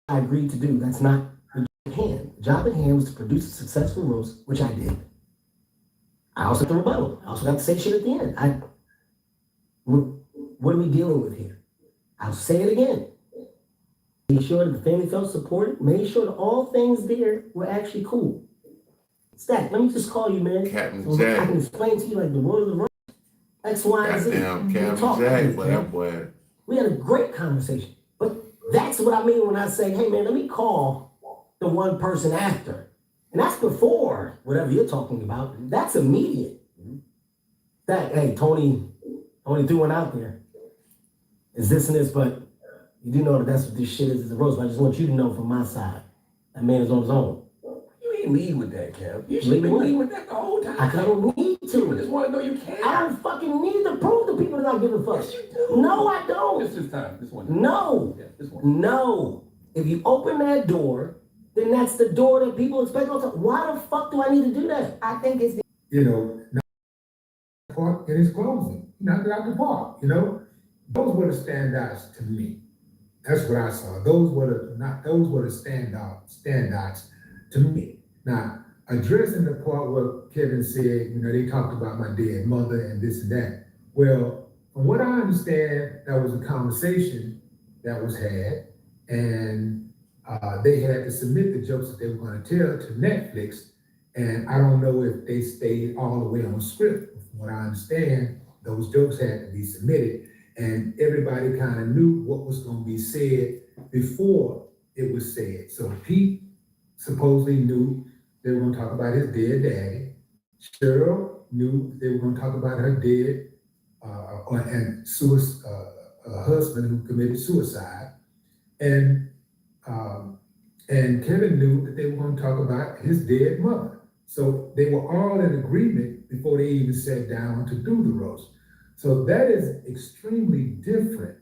I agreed to do. That's not the job at hand. The job at hand was to produce a successful roast, which I did. I also got the rebuttal. I also got to say shit at the end. What are we dealing with here? I'll say it again. Made sure that the family felt supported. Made sure that all things there were actually cool. Stack, let me just call you, man. Captain so Jack. I can explain to you like the world of the road. X, Y, and Z. Goddamn Captain Jack, but that boy. We had a great conversation. But that's what I mean when I say, hey man, let me call the one person after. And that's before whatever you're talking about. That's immediate. That, hey, Tony threw one out there. It's this and this, but you do know that that's what this shit is a roast. But I just want you to know from my side, that man is on his own. You ain't lead with that, Kev. You should have been leading with that the whole time. I don't need to. I just want to know you can. I don't fucking need to prove to people that I give a fuck. Yes, you do. No, I don't. It's this time. This one. No. Yeah, this one. No. If you open that door, then that's the door that people expect. Why the fuck do I need to do that? I think it's knocked the park in his closing. He knocked it out the park, Those were the standouts to me. That's what I saw. Those were the standouts to me. Now, addressing the part where Kevin said, they talked about my dead mother and this and that. Well, from what I understand, that was a conversation that was had, and they had to submit the jokes that they were going to tell to Netflix. And I don't know if they stayed all the way on script. From what I understand, those jokes had to be submitted, and everybody kind of knew what was going to be said before it was said. So Pete supposedly knew they were going to talk about his dead daddy. Cheryl knew they were going to talk about her dead husband who committed suicide, and Kevin knew that they were going to talk about his dead mother. So they were all in agreement before they even sat down to do the roast. So that is extremely different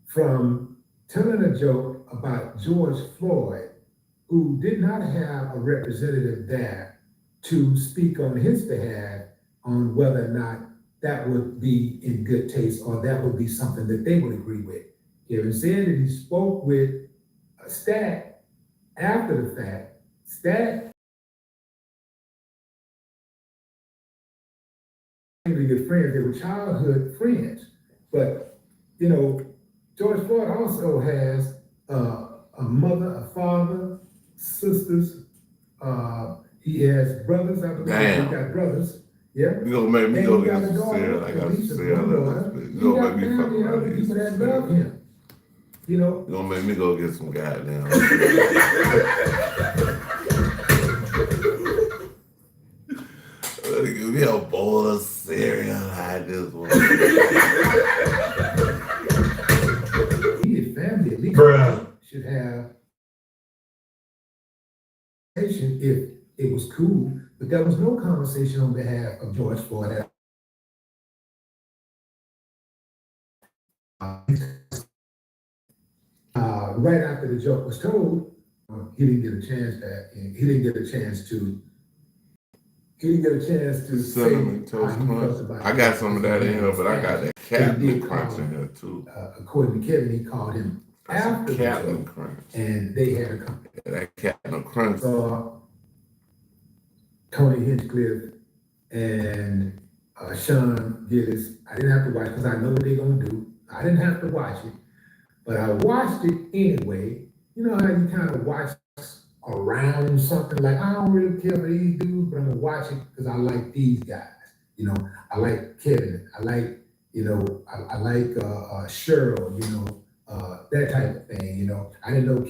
from telling a joke about George Floyd, who did not have a representative there to speak on his behalf on whether or not that would be in good taste or that would be something that they would agree with. Kevin said that he spoke with Stat after the fact. Stat really good friends. They were childhood friends. But, George Floyd also has a mother, a father, sisters. He has brothers. I believe Damn. He got brothers. Yeah. You gonna make me And go he got get a some daughter, cereal. I got some Alicia, cereal. granddaughter. You gonna make me fuck family and around other and eat people some that love cereal. him. You gonna make me go get some goddamn. Give me a bowl of cereal. I just want. His family at least should have if it was cool, but there was no conversation on behalf of George Floyd. Right after the joke was told, he didn't get a chance to Cinnamon say Toast how he felt Crunch. about I got some of that in here, but I got that Captain Crunch in here too. According to Kevin, he called him after the Captain joke, Crunch. and they had a conversation. That Captain Crunch. Tony Hinchcliffe and Sean Gillis. I didn't have to watch because I know what they're gonna do. I didn't have to watch it, but I watched it anyway. You know how you kind of watch around something like, I don't really care for these dudes, but I'm gonna watch it because I like these guys. I like Kevin. I like, I like Cheryl. That type of thing. I didn't know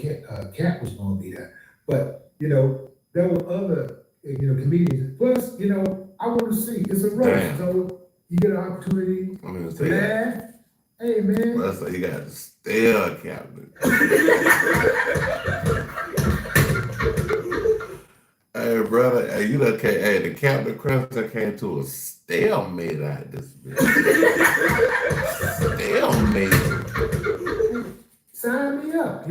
Cat was gonna be there, but there were other comedians. Plus, I want to see. It's a roast, so you get an opportunity to laugh. Hey, man. Plus, you got to stale Captain. Hey, brother, hey, the Captain Crunch came to a stalemate out this bitch. Stalemate. Sign me up.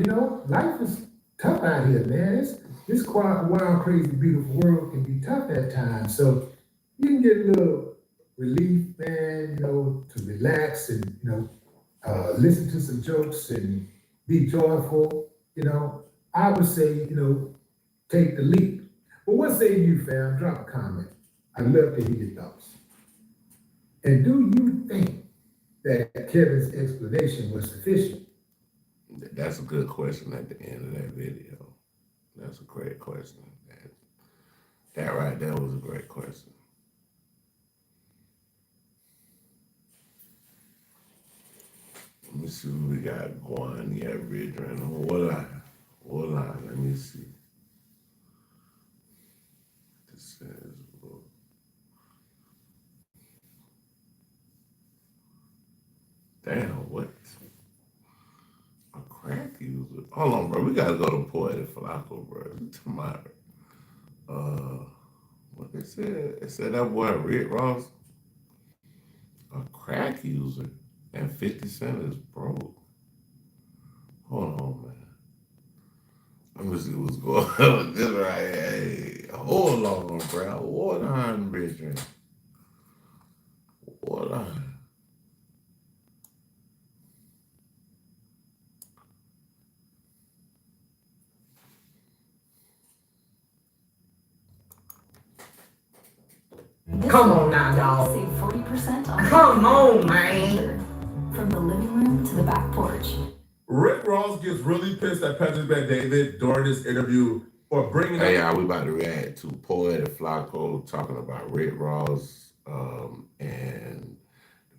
Life is tough out here, man. This quiet, wild, crazy, beautiful world can be tough at times. So you can get a little relief, man, to relax and, listen to some jokes and be joyful. I would say, take the leap. But what say you, fam? Drop a comment. I'd love to hear your thoughts. And do you think that Kevin's explanation was sufficient? That's a good question at the end of that video. That's a great question. That right there was a great question. Let me see what we got going. Yeah, Ridge right on. What line? Let me see. This says, damn, what? A crack user. Hold on, bro. We gotta go to Poetic Flacco, bro. Tomorrow. What they said? It said that boy Rick Ross, a crack user, and 50 Cent is broke. Hold on, man. Let me see what's going on with this right here. Hey, hold on, bro. Hold on, Richard. Hold on. Come on now, dog. Save 40% on Come on, man. From the living room to the back porch. Rick Ross gets really pissed at Patrick Bet-David during this interview for bringing Hey, up. y'all, we about to react to Poetic Flacco talking about Rick Ross and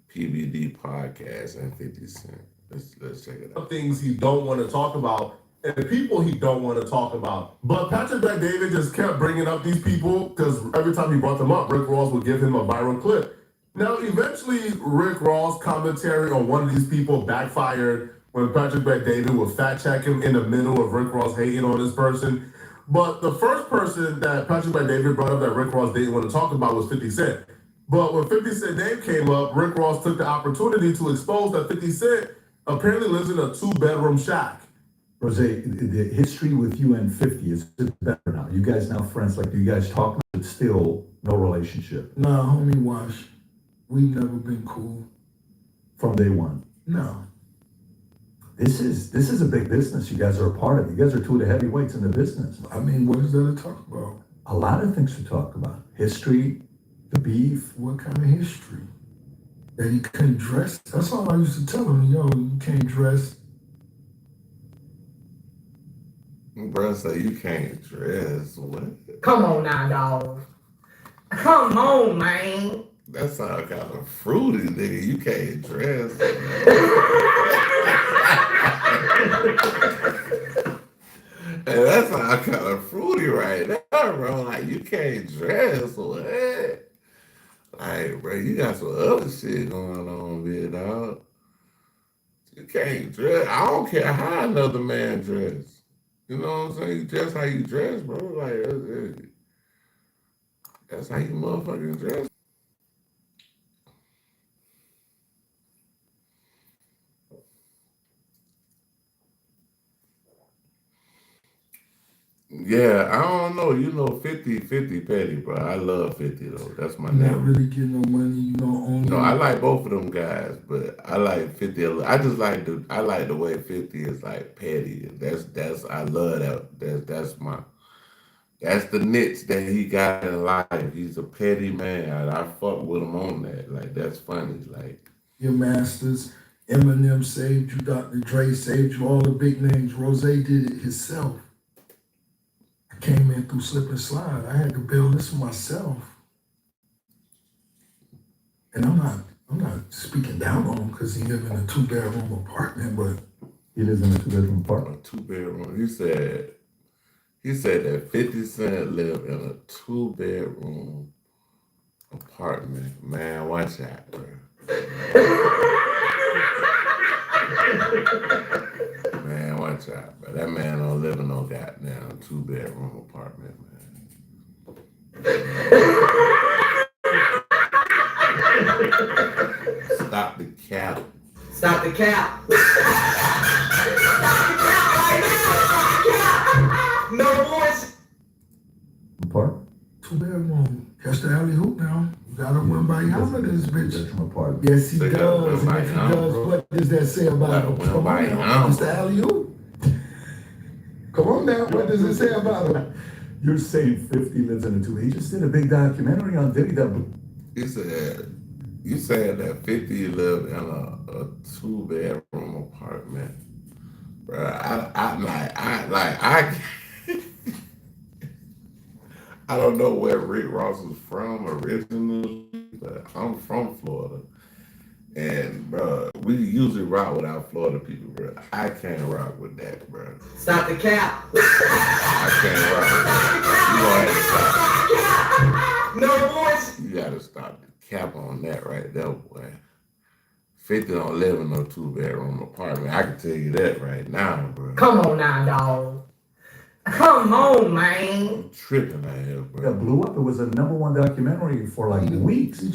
the PBD podcast and 50 Cent. Let's check it out. Things he don't want to talk about and people he don't want to talk about. But Patrick Bet-David just kept bringing up these people because every time he brought them up, Rick Ross would give him a viral clip. Now, eventually, Rick Ross' commentary on one of these people backfired when Patrick Bet-David would fact-check him in the middle of Rick Ross hating on this person. But the first person that Patrick Bet-David brought up that Rick Ross didn't want to talk about was 50 Cent. But when 50 Cent name came up, Rick Ross took the opportunity to expose that 50 Cent apparently lives in a 2-bedroom shack. Rose, the history with you and 50 is better now. You guys now friends, like you guys talk, but still no relationship. Nah, homie, Wash. We've never been cool. From day one. No. This is a big business you guys are a part of. You guys are two of the heavyweights in the business. I mean, what is there to talk about? A lot of things to talk about. History, the beef. What kind of history? That he couldn't dress. That's all I used to tell him. Yo, you can't dress. Bro, say you can't dress. What? Come on now, dog. Come on, man. That sounds kind of fruity, nigga. You can't dress. And that sounds kind of fruity right now, bro. Like, you can't dress. What? Like, bro, you got some other shit going on, big dog. You can't dress. I don't care how another man dress. You know what I'm saying? You dress how you dress, bro. Like, that's how you motherfucking dress. Yeah, I don't know. You know, 50 petty, bro. I love 50 though. That's my Not name. really getting no money, you don't own No, I like both of them guys, but I like 50. I just like the way 50 is like petty. I love that. That's the niche that he got in life. He's a petty man. I fuck with him on that. Like, that's funny. Like, your masters. Eminem saved you, Dr. Dre saved you, all the big names. Rose did it himself. I came in through slip and slide. I had to build this myself. And I'm not speaking down on him because he lives in a 2-bedroom apartment, but he lives in a 2-bedroom apartment. A 2-bedroom. He said that 50 Cent lived in a 2-bedroom apartment. Man, watch out, bro. Man, watch out, bro. That man don't live in no goddamn 2-bedroom apartment, man. Stop the cap. Stop the cap. Stop the cap right now. No voice. Apart? 2-bedroom. Catch the alley hoop now. You gotta run by Yama this bitch. Apart. Yes, he They does. gotta run And by if he Yama, does, bro. what does that say about him? Gotta run Come by on now. Yama. It's the alley hoop. Come on now. What does it say about him? You're saying 50 lives in a 2. He just did a big documentary on video. You said that 50 lived in a 2-bedroom apartment, bro. I don't know where Rick Ross is from originally, but I'm from Florida, and bro, we usually rock with our Florida people, bro. I can't rock with that, bro. Stop the cap. I can't rock with that. You gonna have to stop. No voice. You gotta stop the cap on that right there, boy. 50 don't live in no 2-bedroom apartment. I can tell you that right now, bro. Come on now, dog. Come on, man. I'm tripping out here, bro. That blew up. It was a #1 documentary for like weeks. They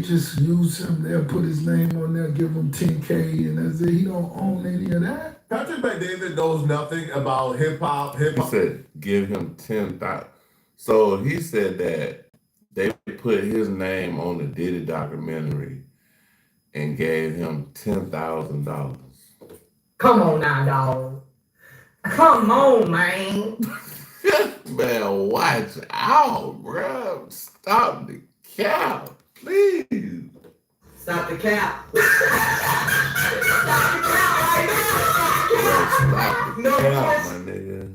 just use him. They'll put his name on there, give him 10K, and that's it. He don't own any of that. Patrick Bet-David knows nothing about hip hop. He said, give him 10,000. So he said that they put his name on the Diddy documentary and gave him $10,000. Come on now, dog. Come on, man. Man, watch out, bro. Stop the cap, please. Stop the cap. Stop the cap, my nigga.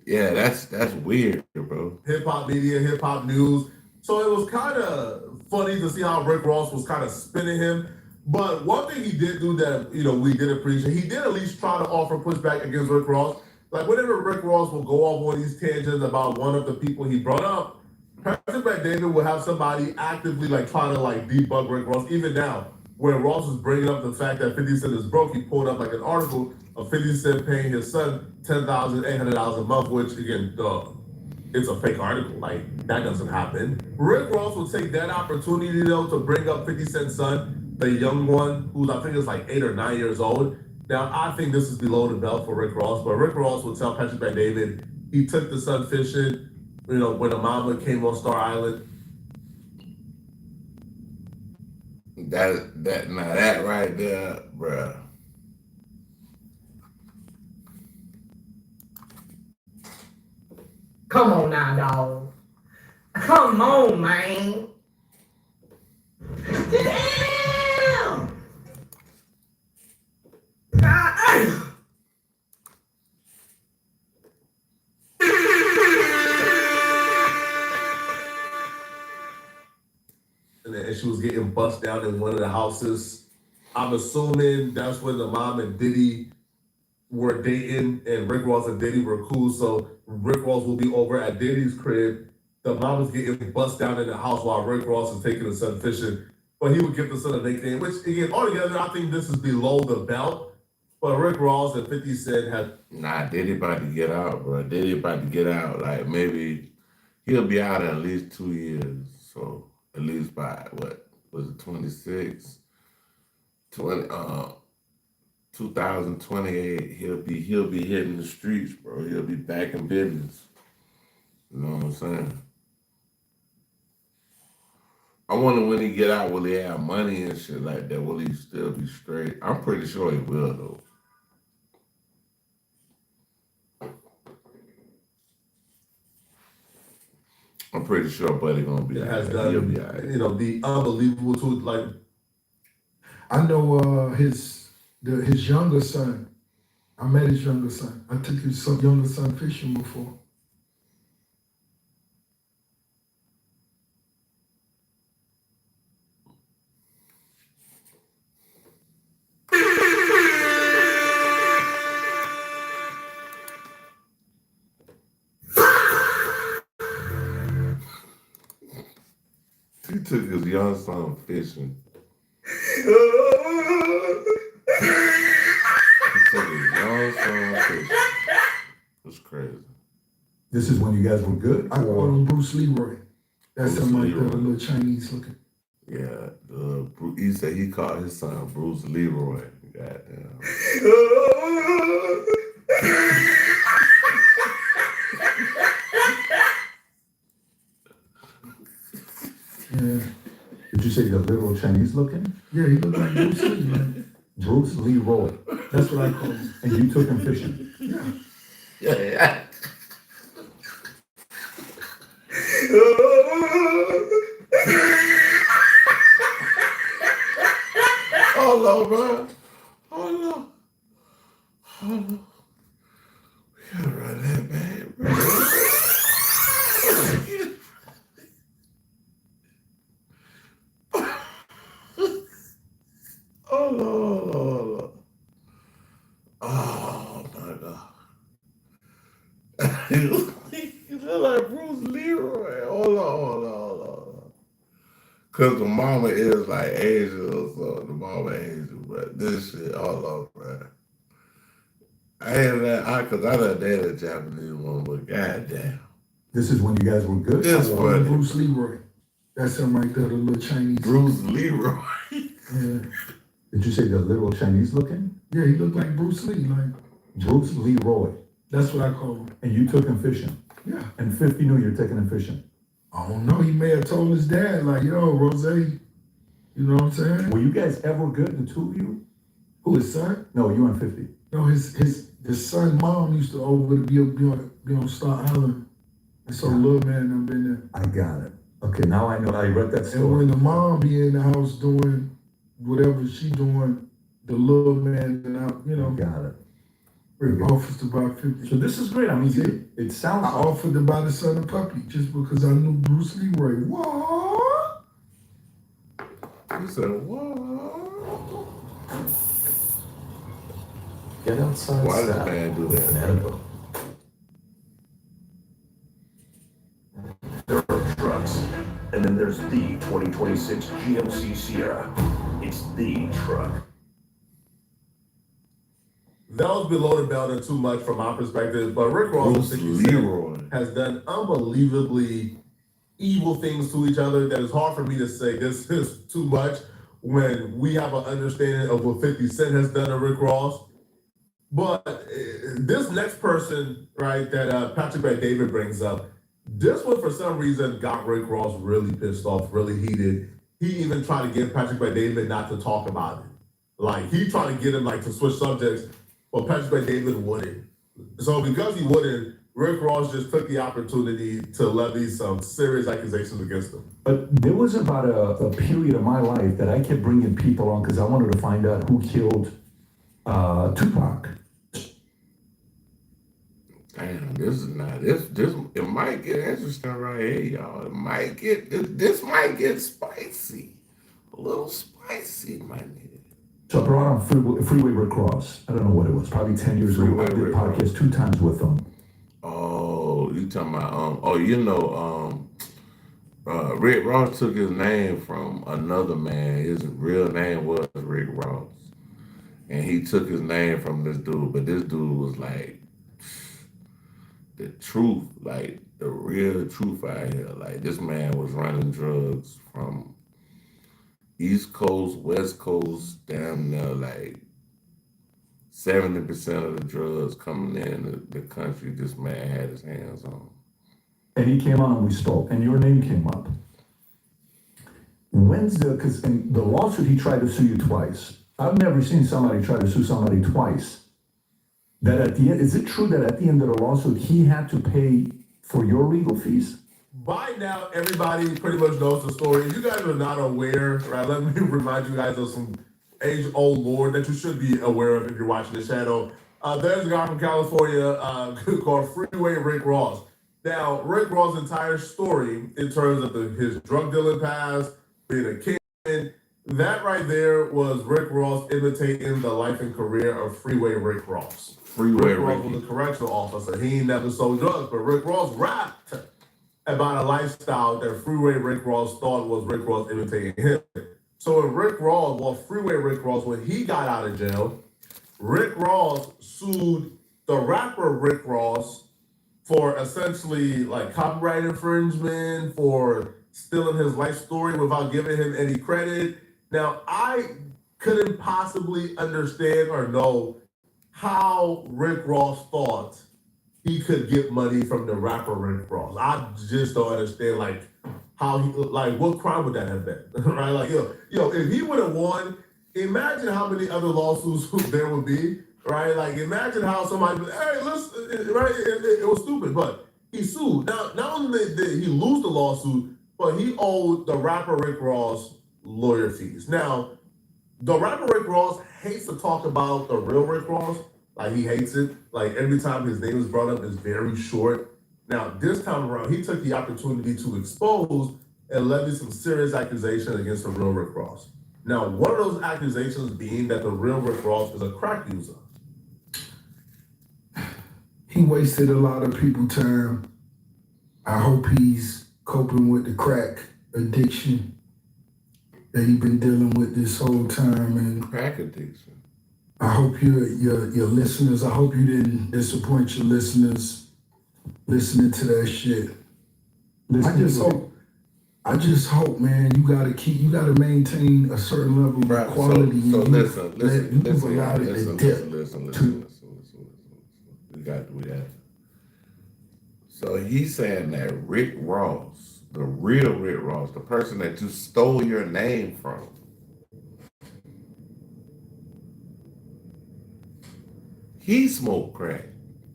Yeah, that's weird, bro. Hip hop media, hip hop news. So it was kind of funny to see how Rick Ross was kind of spinning him. But one thing he did do that, we did appreciate, he did at least try to offer pushback against Rick Ross. Like whenever Rick Ross will go off on these tangents about one of the people he brought up, Patrick David will have somebody actively trying to debug Rick Ross. Even now, where Ross is bringing up the fact that 50 Cent is broke, he pulled up an article of 50 Cent paying his son $10,800 a month, which again, it's a fake article. That doesn't happen. Rick Ross will take that opportunity to bring up 50 Cent's son, the young one, who's I think is 8 or 9 years old. Now I think this is below the belt for Rick Ross, but Rick Ross will tell Patrick David he took the son fishing, when the mama came on Star Island. That right there, bruh. Come on now, dog. Come on, man. Damn! And she was getting bust down in one of the houses. I'm assuming that's when the mom and Diddy were dating, and Rick Ross and Diddy were cool. So Rick Ross will be over at Diddy's crib. The mom was getting bust down in the house while Rick Ross is taking the son fishing. But he would give the son a nickname, which again, altogether, I think this is below the belt. But Rick Ross and 50 Cent had. Nah, Diddy about to get out, bro. Diddy about to get out. Maybe he'll be out in at least 2 years. So at least by what was it, 26? 2028, he'll be hitting the streets, bro. He'll be back in business. You know what I'm saying? I wonder when he get out, will he have money and shit like that? Will he still be straight? I'm pretty sure he will, though. I'm pretty sure Buddy gonna be all right. He'll be all right. The unbelievable too, I know his younger son. I met his younger son. I took his younger son fishing before. He took his young son fishing. He took his young son fishing. That's crazy. This is when you guys were good? I call him Bruce Leroy. That's something like that, a little Chinese looking. Yeah, he said he called his son Bruce Leroy. Goddamn. Yeah. Did you say the little Chinese looking? Yeah, he looked like Bruce Lee, man. Bruce Leroy. That's what I call him. And you took him fishing? Yeah. Hold on, bro. Hold on. We gotta run that back, bro. Hold on. Oh my God. You look like Bruce Leroy. Hold on. Cause the mama is Asian or something. The mama Asian, but this shit, hold on, bro. Cause I done dated a Japanese woman, but goddamn. This is when you guys were good? This funny. Bruce Leroy. That's him right there, the little Chinese. Bruce Leroy. Yeah. Did you say the little Chinese looking? Yeah, he looked like Bruce Lee, Bruce Leroy. That's what I call him. And you took him fishing? Yeah. And 50 knew you were taking him fishing? I don't know. He may have told his dad, like, yo, Rose, you know what I'm saying? Were you guys ever good, the two of you? Who, his son? No, you and 50. No, his son mom used to over be on Star Island. And so little man done been there. I got it. Okay, now I know. I read that story. And when the mom be in the house doing whatever she doing, the little man and out, you know. Got it. Offers to buy 50. So this is great. I mean, it sounds. I offered to buy the son a puppy just because I knew Bruce Leroy. What? You said what? Get outside. Why did the man do that? There are trucks, and then there's the 2026 GMC Sierra. It's the truck. That was below the belt and too much from my perspective, but Rick Ross and 50 Cent has done unbelievably evil things to each other that is hard for me to say this is too much when we have an understanding of what 50 Cent has done to Rick Ross. But this next person, right, that Patrick Bet David brings up, this one for some reason got Rick Ross really pissed off, really heated. He even tried to get Patrick Bet David not to talk about it. Like, he tried to get him like to switch subjects, but Patrick Bet David wouldn't. So because he wouldn't, Rick Ross just took the opportunity to levy some serious accusations against him. But there was about a period of my life that I kept bringing people on because I wanted to find out who killed Tupac. Damn, this is not this. It might get interesting right here, y'all. It might get this might get spicy, a little spicy, my nigga. So I brought on Freeway Rick Ross. I don't know what it was, probably 10 years ago. I did a podcast 2 times with him. Oh, you talking about Rick Ross took his name from another man. His real name was Rick Ross, and he took his name from this dude. But this dude was like the truth, like the real truth out here. Like, this man was running drugs from East Coast, West Coast, damn near like 70% of the drugs coming in the country, this man had his hands on. And he came on and we spoke, and your name came up. Because in the lawsuit, he tried to sue you twice. I've never seen somebody try to sue somebody twice. That at the end, is it true that at the end of the lawsuit, he had to pay for your legal fees? By now, everybody pretty much knows the story. If you guys are not aware, right, let me remind you guys of some age-old lore that you should be aware of if you're watching the channel. There's a guy from California called Freeway Rick Ross. Now, Rick Ross' entire story in terms of his drug dealing past, being a kid, that right there was Rick Ross imitating the life and career of Freeway Rick Ross. Rick Ross was a correctional officer. He ain't never sold drugs, but Rick Ross rapped about a lifestyle that Freeway Rick Ross thought was Rick Ross imitating him. So when Freeway Rick Ross, when he got out of jail, Rick Ross sued the rapper Rick Ross for essentially like copyright infringement, for stealing his life story without giving him any credit. Now, I couldn't possibly understand or know how Rick Ross thought he could get money from the rapper Rick Ross. I just don't understand, like, how he, like, what crime would that have been, right? Like, yo, if he would have won, imagine how many other lawsuits there would be, right? Like, imagine how somebody, hey, listen, right? It was stupid, but he sued. Now, not only did he lose the lawsuit, but he owed the rapper Rick Ross lawyer fees. Now, the rapper Rick Ross hates to talk about the real Rick Ross. Like, he hates it. Like, every time his name is brought up, it's very short. Now, this time around, he took the opportunity to expose and levy some serious accusations against the real Rick Ross. Now, one of those accusations being that the real Rick Ross is a crack user. He wasted a lot of people's time. I hope he's coping with the crack addiction that he's been dealing with this whole time. And crack addiction. I hope your listeners, I hope you didn't disappoint your listeners listening to that shit. I just hope, man, you gotta maintain a certain level of quality. So listen. We got. So he's saying that Rick Ross, the real Rick Ross, the person that you stole your name from, he smoked crack.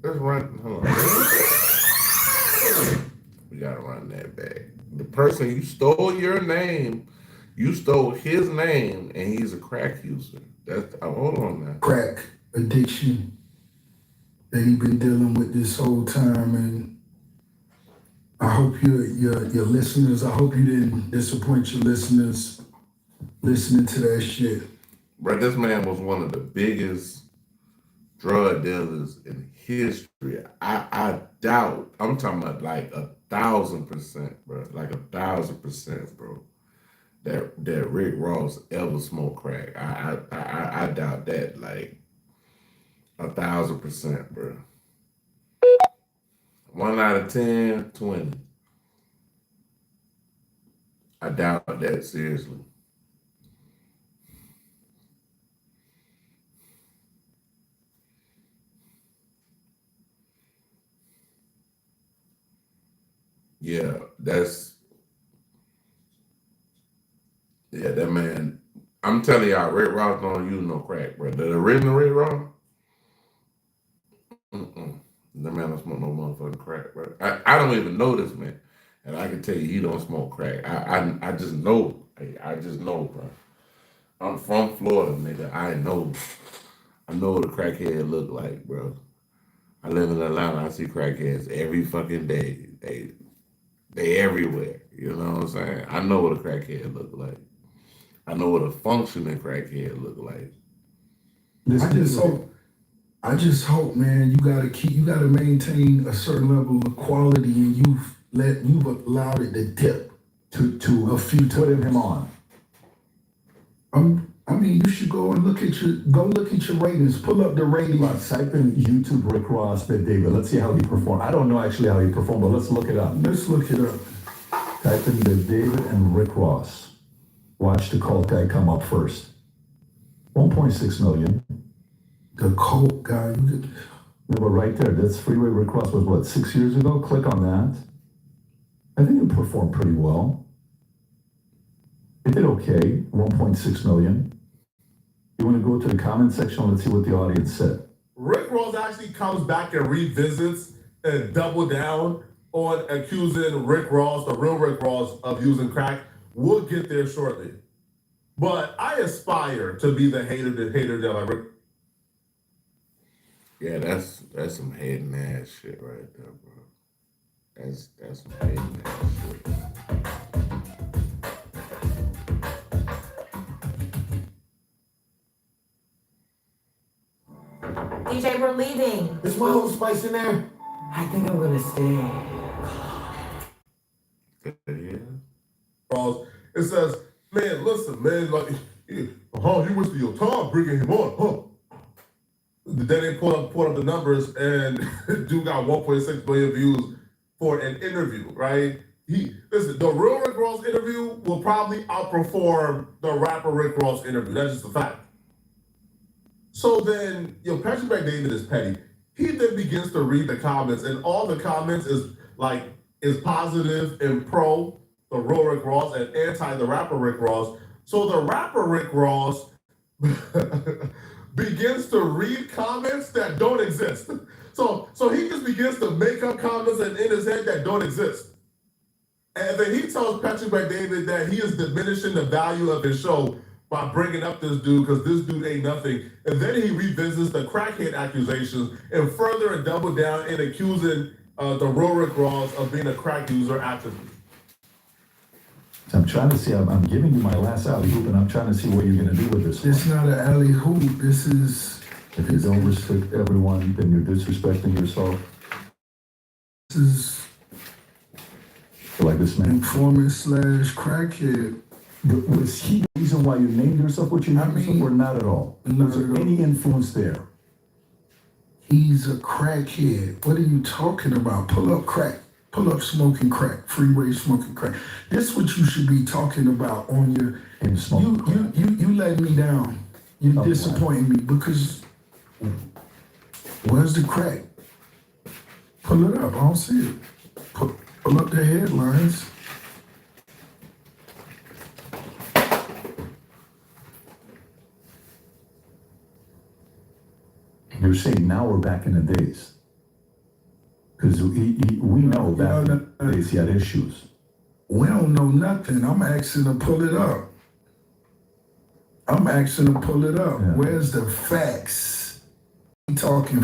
Let's run. Hold on. We gotta run that back. The person you stole your name, you stole his name, and he's a crack user. That's hold on now. Crack addiction that he been dealing with this whole time, and I hope your listeners, I hope you didn't disappoint your listeners listening to that shit. Bro, this man was one of the biggest drug dealers in history. I doubt, I'm talking about like 1,000%, bro. Like 1,000%, bro. That Rick Ross ever smoked crack. I doubt that like 1,000%, bro. 1 out of 10, 20. I doubt that seriously. Yeah, that man. I'm telling y'all, Rick Ross don't use no crack, bro. The original Rick Ross, the man don't smoke no motherfucking crack, bro. I don't even know this man, and I can tell you he don't smoke crack. I just know. I just know, bro. I'm from Florida, nigga. I know what a crackhead look like, bro. I live in Atlanta. I see crackheads every fucking day. They everywhere. You know what I'm saying? I know what a crackhead look like. I know what a functioning crackhead look like. I just hope, man, you gotta maintain a certain level of quality, and you've allowed it to dip to a few times. Putting him on. I mean, you should go and look at your ratings. Pull up the ratings. Type in YouTube Rick Ross, Bet David. Let's see how he performed. I don't know actually how he performed, but let's look it up. Let's look it up. Type in Bet David and Rick Ross. Watch the cult guy come up first. 1.6 million. The cult guy. No, but right there, that's Freeway Rick Ross was what, 6 years ago? Click on that. I think it performed pretty well. It did okay, 1.6 million. You want to go to the comment section? Let's see what the audience said. Rick Ross actually comes back and revisits and double down on accusing Rick Ross, the real Rick Ross, of using crack. We'll get there shortly. But I aspire to be the hater that I Rick. Yeah, that's some hating ass shit right there, bro. That's some hating ass shit. DJ, we're leaving. Is my Old Spice in there? I think I'm gonna stay. Ross, it says, man, listen, man, like, you wasted your time bringing him on, huh? Then they pull up the numbers, and dude got 1.6 million views for an interview, right? Listen, the real Rick Ross interview will probably outperform the rapper Rick Ross interview. That's just a fact. So then, Patrick McDavid is petty. He then begins to read the comments, and all the comments is positive and pro the real Rick Ross and anti the rapper Rick Ross. So the rapper Rick Ross begins to read comments that don't exist. So he just begins to make up comments in his head that don't exist. And then he tells Patrick McDavid that he is diminishing the value of his show by bringing up this dude because this dude ain't nothing. And then he revisits the crackhead accusations and further and double down in accusing the real Rick Ross of being a crack user actively. I'm trying to see, I'm giving you my last alley hoop, and I'm trying to see what you're going to do with this. It's not an alley hoop. This is. If you don't respect everyone, then you're disrespecting yourself. This is. Like this man. Informant / crackhead. Was he the reason why you named yourself what you named yourself, or not at all? Was there any influence there? He's a crackhead. What are you talking about? Pull up crack. Pull up smoking crack. Freeway smoking crack. This is what you should be talking about on your. You let me down. You disappointing me because where's the crack? Pull it up. I don't see it. Pull up the headlines. You're saying now we're back in the days. Because we know back in the days he had issues. We don't know nothing. I'm asking to pull it up. Yeah. Where's the facts? He talking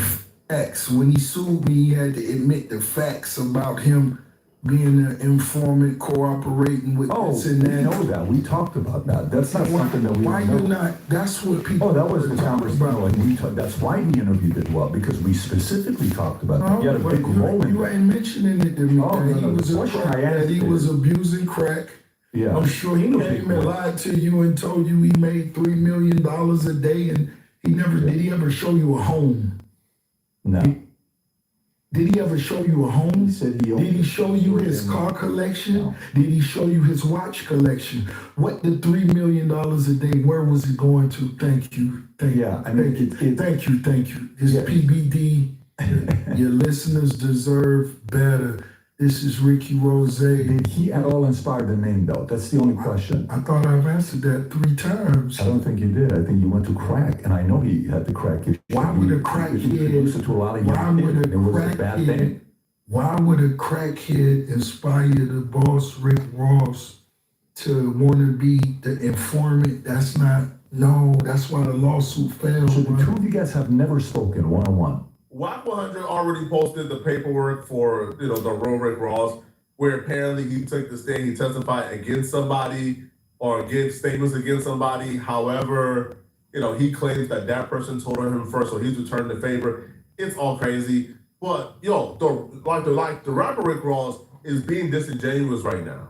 facts. When he sued me, he had to admit the facts about him being an informant, cooperating with this and we that. know that. We talked about that. That's not something that we Why don't you know. not? That's what people. Oh, that was the talk conversation. about. Like that's why he interviewed it well, because we specifically talked about that. He had a but big role in you it. ain't mentioning it to me. Oh, that no, he was the a question crack, I that asked he is- was abusing crack. Yeah. I'm sure he He came and lied to you and told you he made $3 million a day, and he never did. He ever show you a home? No. Did he ever show you a home? He said Did he show you his car collection? No. Did he show you his watch collection? What the $3 million a day? Where was it going to? Thank you. Thank Yeah, you. I mean, Thank you. It's Yeah. PBD. Your listeners deserve better. This is Ricky Rose. Did he at all inspire the name, though? That's the only question. I thought I've answered that 3 times. I don't think you did. I think you went to crack, and I know he had the crack issue. Why would a He crackhead? introduced it to a lot of Why young would kids. a It was a bad crackhead? thing. Why would a crackhead inspire the boss Rick Ross to want to be the informant? That's not. No, that's why the lawsuit failed. So the two of you guys have never spoken one-on-one. WAP 100 already posted the paperwork for, the real Rick Ross, where apparently he took the stand, he testified against somebody or gave statements against somebody. However, he claims that person told him first, so he's returned the favor. It's all crazy. But, the rapper Rick Ross is being disingenuous right now.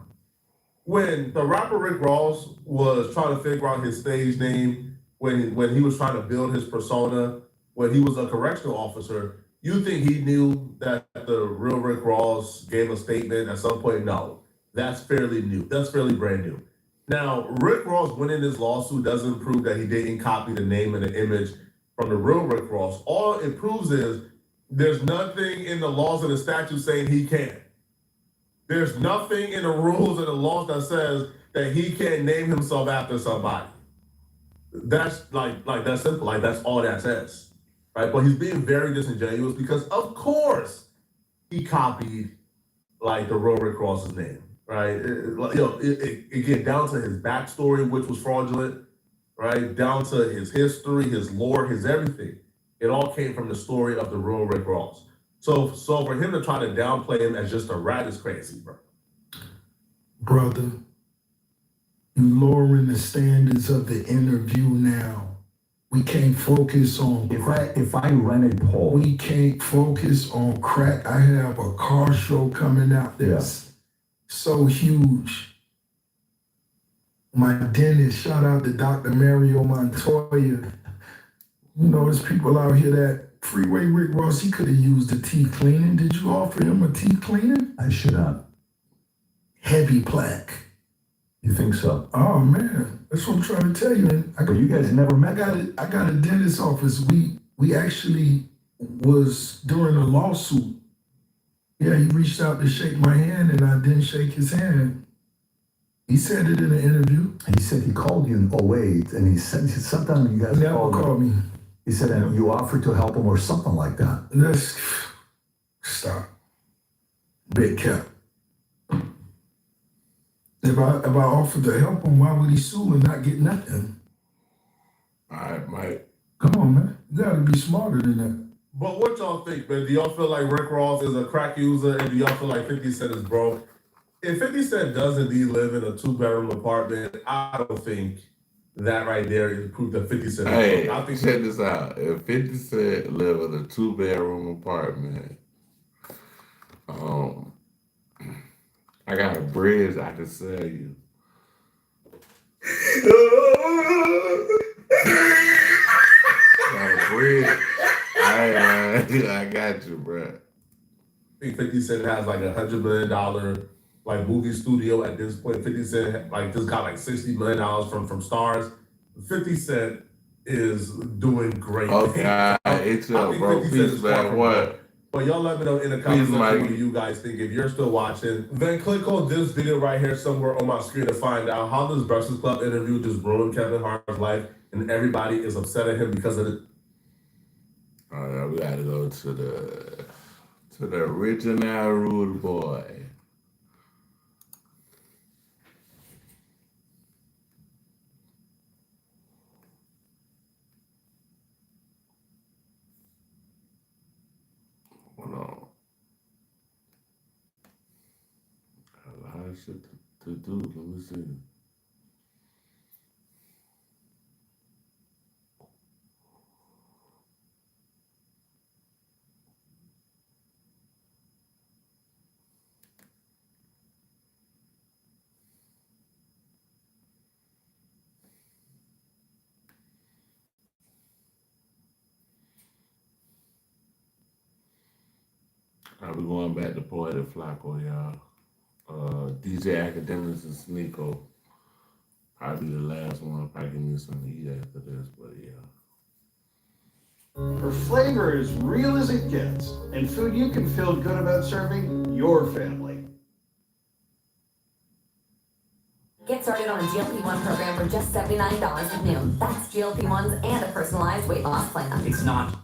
When the rapper Rick Ross was trying to figure out his stage name, when he was trying to build his persona, when he was a correctional officer, you think he knew that the real Rick Ross gave a statement at some point? No, that's fairly new. That's fairly brand new. Now, Rick Ross winning this lawsuit doesn't prove that he didn't copy the name and the image from the real Rick Ross. All it proves is there's nothing in the laws and the statutes saying he can't. There's nothing in the rules and the laws that says that he can't name himself after somebody. That's like that's simple. Like that's all that says. Right, but he's being very disingenuous because, of course, he copied the real Rick Ross's name, right? Again, down to his backstory, which was fraudulent, right? Down to his history, his lore, his everything. It all came from the story of the real Rick Ross. So for him to try to downplay him as just a rat is crazy, bro. Brother, you lowering the standards of the interview now. We can't focus on crack. If I rented Paul, we can't focus on crack. I have a car show coming out that's so huge. My dentist, shout out to Dr. Mario Montoya. There's people out here that Freeway Rick Ross, he could have used a teeth cleaning. Did you offer him a teeth cleaning? I should have. Heavy plaque. You think so? Oh man, that's what I'm trying to tell you. But you guys never met. I got a dentist office. We actually was during a lawsuit. Yeah, he reached out to shake my hand and I didn't shake his hand. He said it in an interview. He said he called you in 2008 and he said sometime you guys never called me. He said and you offered to help him or something like that. Let's stop. Big cap. If I offered to help him, why would he sue and not get nothing? All right, Mike. Come on, man. You gotta be smarter than that. But what y'all think, man? Do y'all feel like Rick Ross is a crack user, and do y'all feel like 50 Cent is broke? If 50 Cent does indeed live in a 2-bedroom apartment, I don't think that right there is proof that 50 Cent is Hey, broke. I think check this out. If 50 Cent live in a 2-bedroom apartment, I got a bridge I can sell you. Got a bridge. I got you, bro. I think 50 Cent has like $100 million movie studio at this point. 50 Cent just got $60 million from Stars. 50 Cent is doing great. Okay, it's bro. Peace, man. What? But y'all let me know in the comments section what do you guys think. If you're still watching, then click on this video right here somewhere on my screen to find out how this Breakfast Club interview just ruined Kevin Hart's life, and everybody is upset at him because of it. All right, we gotta go to the original rude boy. Hold on. A lot of shit to do. Let me see. All right, we're going back to Poetic Flacco, y'all. DJ Academics and Sneeko. Probably the last one. Probably give me something to eat after this, but yeah. Her flavor is real as it gets, and food you can feel good about serving your family. Get started on a GLP-1 program for just $79 at noon. That's GLP-1s and a personalized weight loss plan. It's not.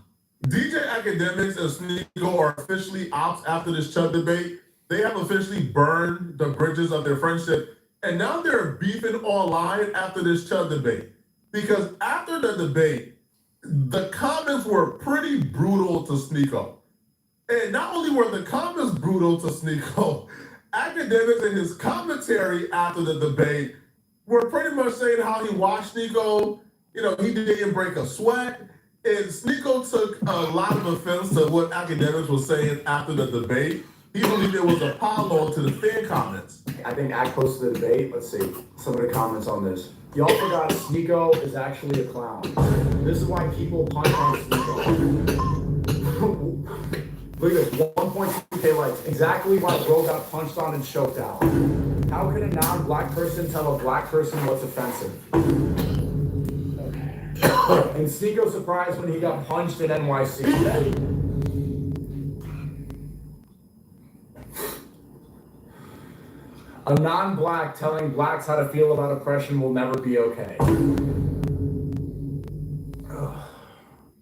DJ Academics and Sneeko are officially ops after this Chud debate. They have officially burned the bridges of their friendship, and now they're beefing online after this Chud debate. Because after the debate, the comments were pretty brutal to Sneeko. And not only were the comments brutal to Sneeko, Academics in his commentary after the debate were pretty much saying how he watched Sneeko, he didn't break a sweat. And Sneeko took a lot of offense to what Academics was saying after the debate. He believed it was a pile-on to the fan comments. I think Act posted the debate. Let's see some of the comments on this. Y'all forgot Sneeko is actually a clown. This is why people punch on Sneeko. Look at this, 1.2K likes. Exactly why bro got punched on and choked out. How can a non-black person tell a black person what's offensive? And Sneeko surprised when he got punched in NYC. A non-black telling blacks how to feel about oppression will never be okay.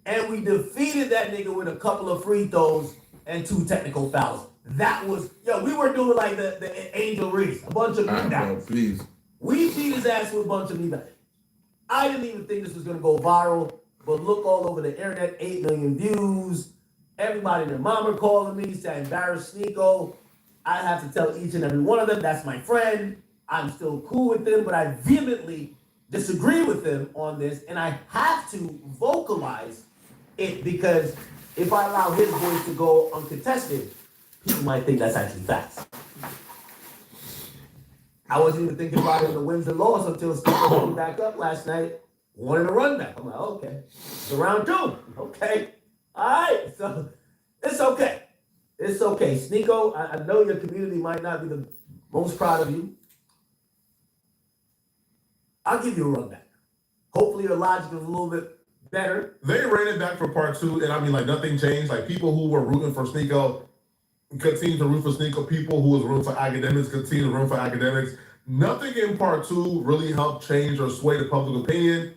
And we defeated that nigga with a couple of free throws and 2 technical fouls. That was, we were doing like the Angel Reese, a bunch of knockdowns. Please. We beat his ass with a bunch of knockdowns. I didn't even think this was gonna go viral, but look all over the internet, 8 million views. Everybody and their mama calling me, saying embarrass Sneeko. I have to tell each and every one of them, that's my friend. I'm still cool with them, but I vehemently disagree with them on this, and I have to vocalize it because if I allow his voice to go uncontested, people might think that's actually facts. I wasn't even thinking about it in the wins and losses until Sneeko came back up last night, wanted a run back. I'm like, okay, it's round 2. Okay, all right, so it's okay. It's okay. Sneeko, I know your community might not be the most proud of you. I'll give you a run back. Hopefully your logic is a little bit better. They ran it back for part 2, and I mean, like, nothing changed. Like, people who were rooting for Sneeko continue to root for Sneeko. People who was rooting for Academics continue to root for Academics. Nothing in part 2 really helped change or sway the public opinion.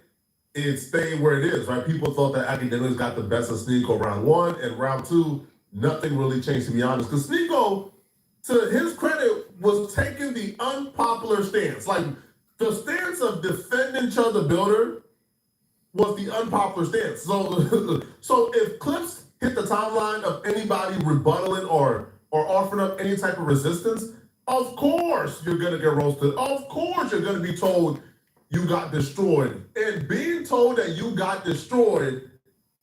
It stayed where it is, right? People thought that Academics got the best of Sneeko round 1, and round 2, nothing really changed, to be honest. Because Sneeko, to his credit, was taking the unpopular stance. Like, the stance of defending Chud the Builder was the unpopular stance. So if clips hit the timeline of anybody rebuttaling or offering up any type of resistance, of course you're gonna get roasted. Of course you're gonna be told you got destroyed. And being told that you got destroyed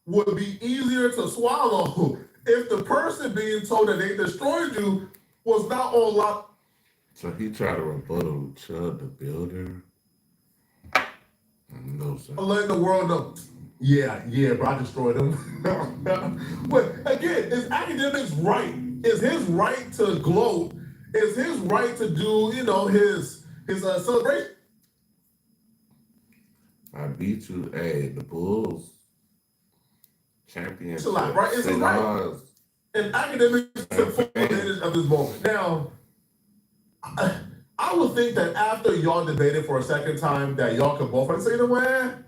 would be easier to swallow if the person being told that they destroyed you was not on lock. So he tried to rebuttal Chud the Builder. No, sir. Letting the world know, yeah, bro, I destroyed him. But again, is Academics right? Is his right to gloat? Is his right to do, his celebration? I beat you. Hey, the Bulls championship. It's a lot, right? It's a right. And academics took full advantage of this moment. Now, I would think that after y'all debated for a second time, that y'all could both say, you know what,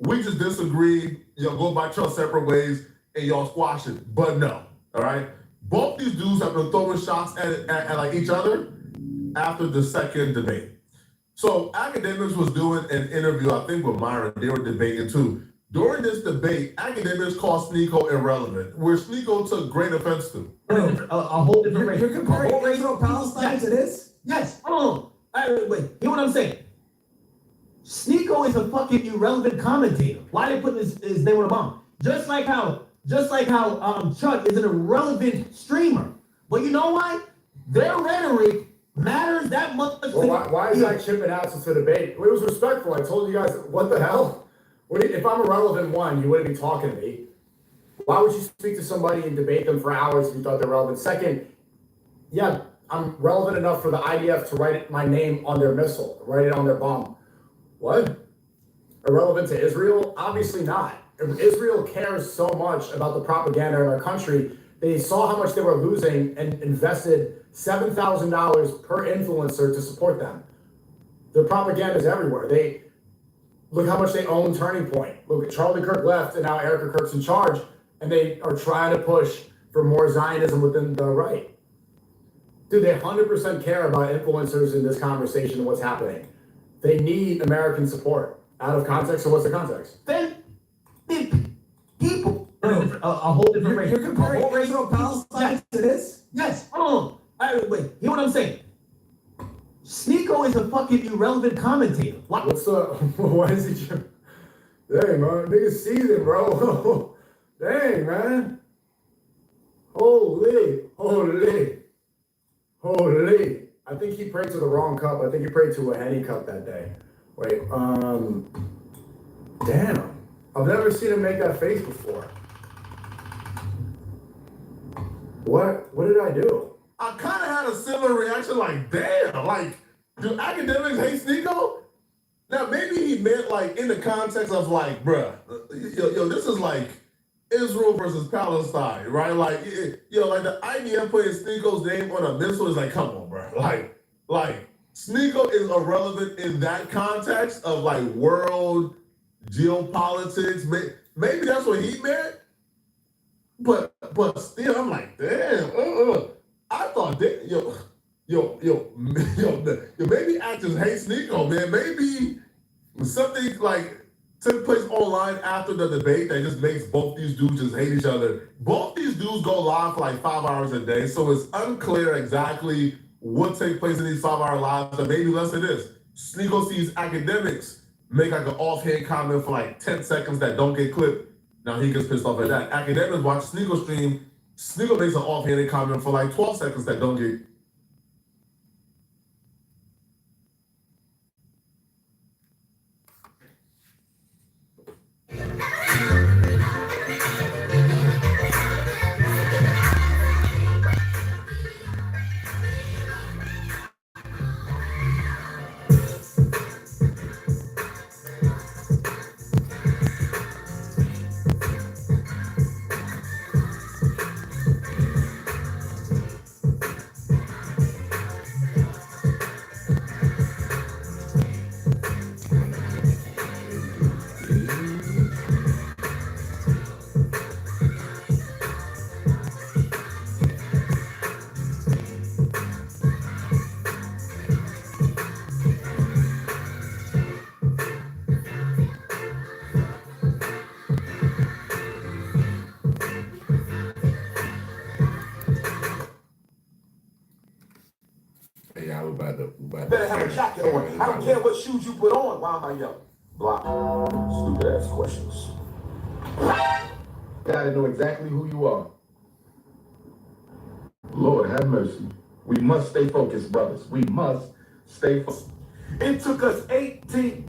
we just disagree, y'all go by your separate ways, and y'all squash it. But no, all right? Both these dudes have been throwing shots at like each other after the second debate. So academics was doing an interview, I think, with Myron. They were debating too. During this debate, academics called Sneeko irrelevant, where Sneeko took great offense to. A whole different race. You're comparing Israel Palestine to this? Yes. Hold on. Wait. Hear what I'm saying? Sneeko is a fucking irrelevant commentator. Why they put his name on the bomb? Just like how Chuck is an irrelevant streamer. But you know why? Their rhetoric matters that much. Well, why is that chipping out since the debate? It was respectful. I told you guys, what the hell? If I'm a relevant one, you wouldn't be talking to me. Why would you speak to somebody and debate them for hours if you thought they're relevant? Second, yeah, I'm relevant enough for the IDF to write my name on their missile, write it on their bomb. What? Irrelevant to Israel? Obviously not. If Israel cares so much about the propaganda in our country, they saw how much they were losing and invested $7,000 per influencer to support them. Their propaganda is everywhere. Look how much they own Turning Point. Look, Charlie Kirk left and now Erica Kirk's in charge, and they are trying to push for more Zionism within the right. Dude, they 100% care about influencers in this conversation and what's happening. They need American support. Out of context, so what's the context? Then people, a whole different race. You're comparing Israel Palestine to this? Yes. Hold on. Wait. Hear what I'm saying? Sneeko is a fucking irrelevant commentator. Why is he? Dang, man. Niggas season, bro. Dang, man. Holy. I think he prayed to the wrong cup. I think he prayed to a Henny cup that day. Wait, damn. I've never seen him make that face before. What did I do? I kind of had a similar reaction, like, damn, like, do academics hate Sneeko? Now, maybe he meant, like, in the context of, like, bruh, yo, this is, like, Israel versus Palestine, right? Like, like, the IDF putting Sneeko's name on a missile is like, come on, bruh. Like, Sneeko is irrelevant in that context of, like, world geopolitics. Maybe that's what he meant. But still, I'm like, damn, I thought that, maybe actors hate Sneeko, man. Maybe something like took place online after the debate that just makes both these dudes just hate each other. Both these dudes go live for like 5 hours a day, so it's unclear exactly what takes place in these 5-hour lives. And maybe less of this. Sneeko sees academics make like an offhand comment for like 10 seconds that don't get clipped. Now he gets pissed off at that. Academics watch Sneeko stream. Sneeko makes an offhanded comment for like 12 seconds that don't get. Yeah, we about to Better have a jacket on. I don't care what shoes you put on. Why am I yelling? Block. Stupid ass questions. Gotta know exactly who you are. Lord have mercy. We must stay focused, brothers. We must stay focused. It took us 18.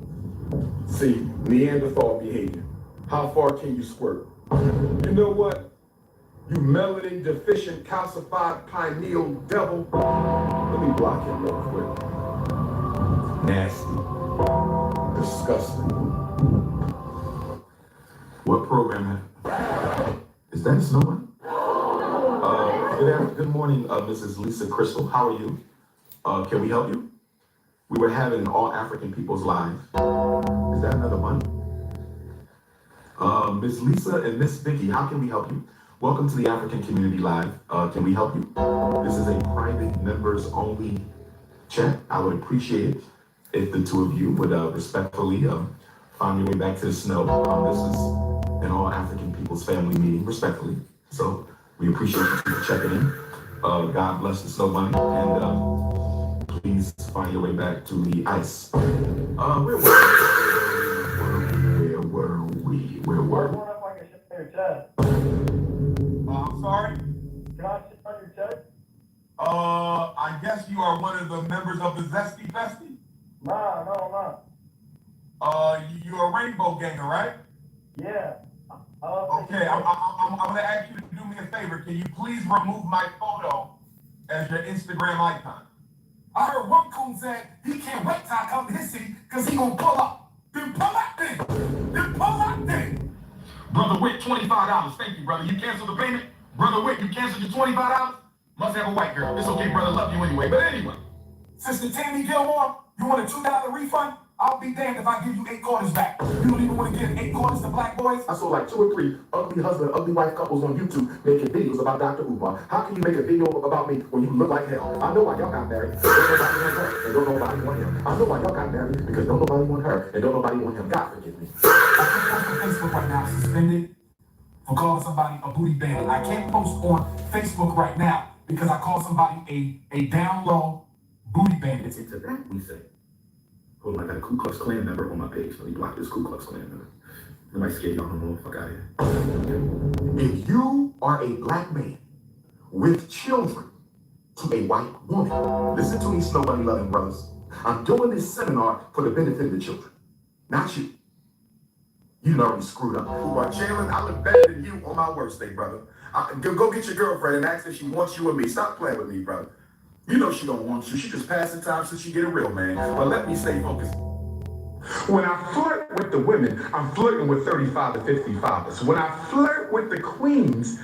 See, Neanderthal behavior. How far can you squirt? You know what? You melanin deficient calcified pineal devil. Let me block him real quick. Nasty. Disgusting. What program is that? Snowman? Good morning, Mrs. Lisa Crystal. How are you? Can we help you? We were having All African People's Live. Is that another one? Miss Lisa and Miss Vicky, how can we help you? Welcome to the African Community Live. Can we help you? This is a private members only chat. I would appreciate it if the two of you would respectfully find your way back to the snow. This is an All African People's Family meeting, respectfully. So we appreciate you for checking in. God bless the snow bunny, and please find your way back to the ice. Where were we? I'm sorry? Can I sit on your chest? I guess you are one of the members of the Zesty Festy? Nah, no. You're a rainbow ganger, right? Yeah. Okay, I'm gonna ask you to do me a favor. Can you please remove my photo as your Instagram icon? I heard one coon said he can't wait till I come to his city because he gonna pull up. Then pull up then. Brother Wick, $25. Thank you, brother. You canceled the payment? Brother Wick, you canceled your $25? Must have a white girl. It's okay, brother. Love you anyway. But anyway. Sister Tammy Gilmore, you want a $2 refund? I'll be damned if I give you 8 quarters back. You don't even want to give 8 quarters to black boys? I saw like 2 or 3 ugly husband, ugly wife couples on YouTube making videos about Dr. Umar. How can you make a video about me when you look like hell? I know why y'all got married. Don't nobody want her, and don't nobody want him. I know why y'all got married, because don't nobody want her, and don't nobody want him. God forgive me. I can't post on Facebook right now, suspended for calling somebody a booty bandit. I can't post on Facebook right now because I called somebody a down low booty bandit. It's a that we say. Hold on, I got a Ku Klux Klan member on my page. Let me block this Ku Klux Klan member. I might scare y'all no more. Fuck out of here. If you are a black man with children to a white woman, listen to me, Snow Bunny loving brothers. I'm doing this seminar for the benefit of the children, not you. You done already screwed up. Well, Jalen, I look better than you on my worst day, brother. Go get your girlfriend and ask if she wants you or me. Stop playing with me, brother. You know she don't want you. She just passing time since she get a real man. But let me stay focused. When I flirt with the women, I'm flirting with 35 to 55s. When I flirt with the queens,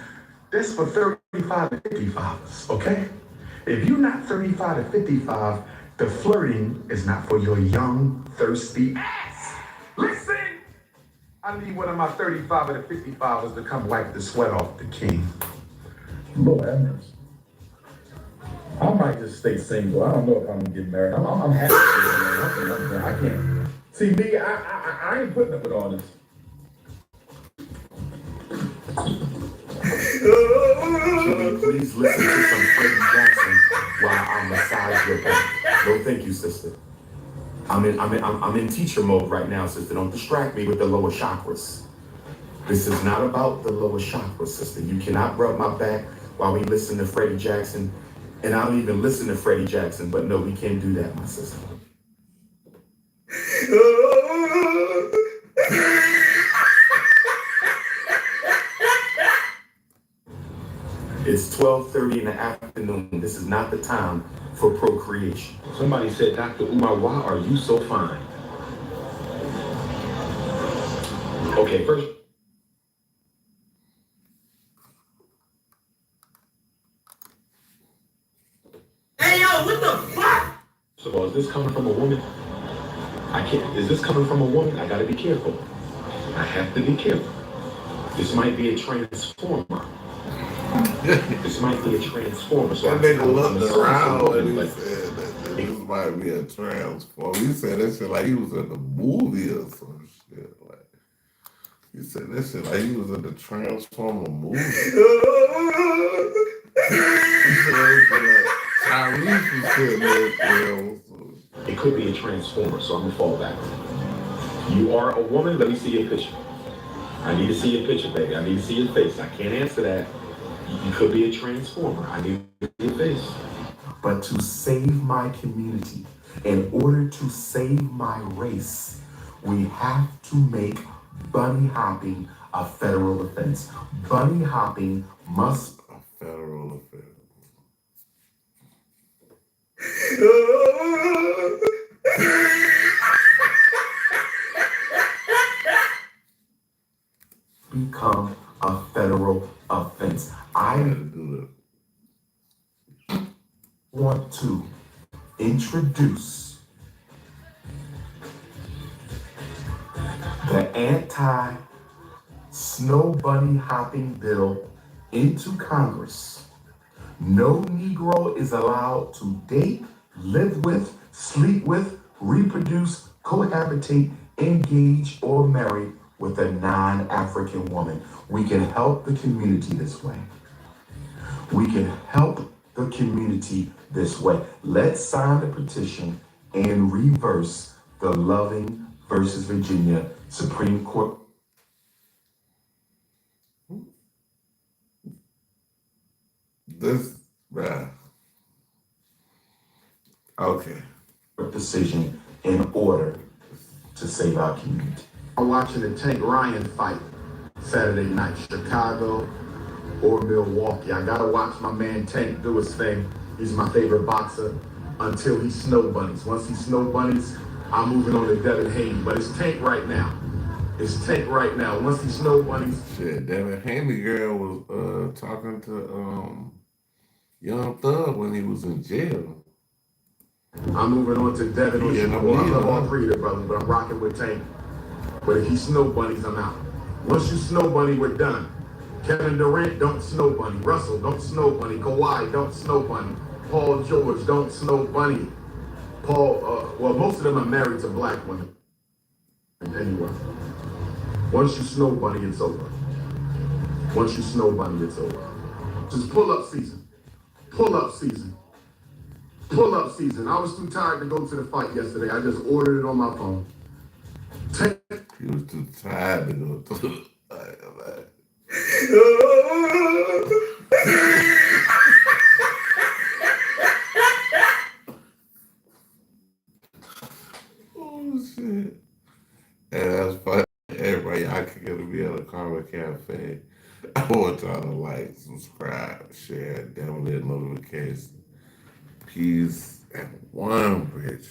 that's for 35 to 55s, okay? If you're not 35 to 55, the flirting is not for your young, thirsty ass. Listen! I need one of my 35 to 55s to come wipe the sweat off the king. Lord have mercy. I might just stay single. I don't know if I'm gonna get married. I'm happy. I can't. See me, I ain't putting up with all this. Please listen to some Freddie Jackson while I massage your back. No, thank you, sister. I'm in teacher mode right now, sister. Don't distract me with the lower chakras. This is not about the lower chakras, sister. You cannot rub my back while we listen to Freddie Jackson. And I don't even listen to Freddie Jackson, but no, we can't do that, my sister. It's 12:30 in the afternoon. This is not the time for procreation. Somebody said, Dr. Umar, why are you so fine? Okay, first. Hey, yo, what the fuck? So is this coming from a woman? Is this coming from a woman? I gotta be careful. I have to be careful. This might be a transformer. This might be a transformer. So that nigga looked around and he said that this might be a transformer. He said that shit like he was in the movie or some shit. Like he said that shit like he was in the Transformer movie. It could be a transformer, so I'm gonna fall back. You are a woman. Let me see your picture. I need to see your picture, baby. I need to see your face. I can't answer that. You could be a transformer. I need to see your face. But to save my community, in order to save my race, we have to make bunny hopping a federal offense. Bunny hopping must be a federal offense. Become a federal offense. I had to do want to introduce the anti-snow bunny hopping bill into Congress. No Negro is allowed to date, live with, sleep with, reproduce, cohabitate, engage, or marry with a non-African woman. We can help the community this way. We can help the community this way. Let's sign the petition and reverse the Loving versus Virginia Supreme Court. This, okay. Decision in order to save our community. I'm watching the Tank Ryan fight Saturday night, Chicago or Milwaukee. I gotta watch my man Tank do his thing. He's my favorite boxer until he snow bunnies. Once he snow bunnies, I'm moving on to Devin Haney. But it's Tank right now. It's Tank right now. Once he snow bunnies. Shit, Devin Haney girl was talking to Young Thug when he was in jail. I'm moving on to Devin or Shakur. I love all three of the brothers, but I'm rocking with Tank. But if he snow bunnies, I'm out. Once you snow bunny, we're done. Kevin Durant, don't snow bunny. Russell, don't snow bunny. Kawhi, don't snow bunny. Paul George, don't snow bunny. Well, most of them are married to black women. Anyway, once you snow bunny, it's over. Once you snow bunny, it's over. Just pull up season. Pull up season. Pull up season. I was too tired to go to the fight yesterday. I just ordered it on my phone. He was too tired to go to the fight. Oh shit. And that's funny. Everybody, y'all can get to be at the Karma Cafe. I want y'all to like, subscribe, share, download notifications. Peace and one, Bridge.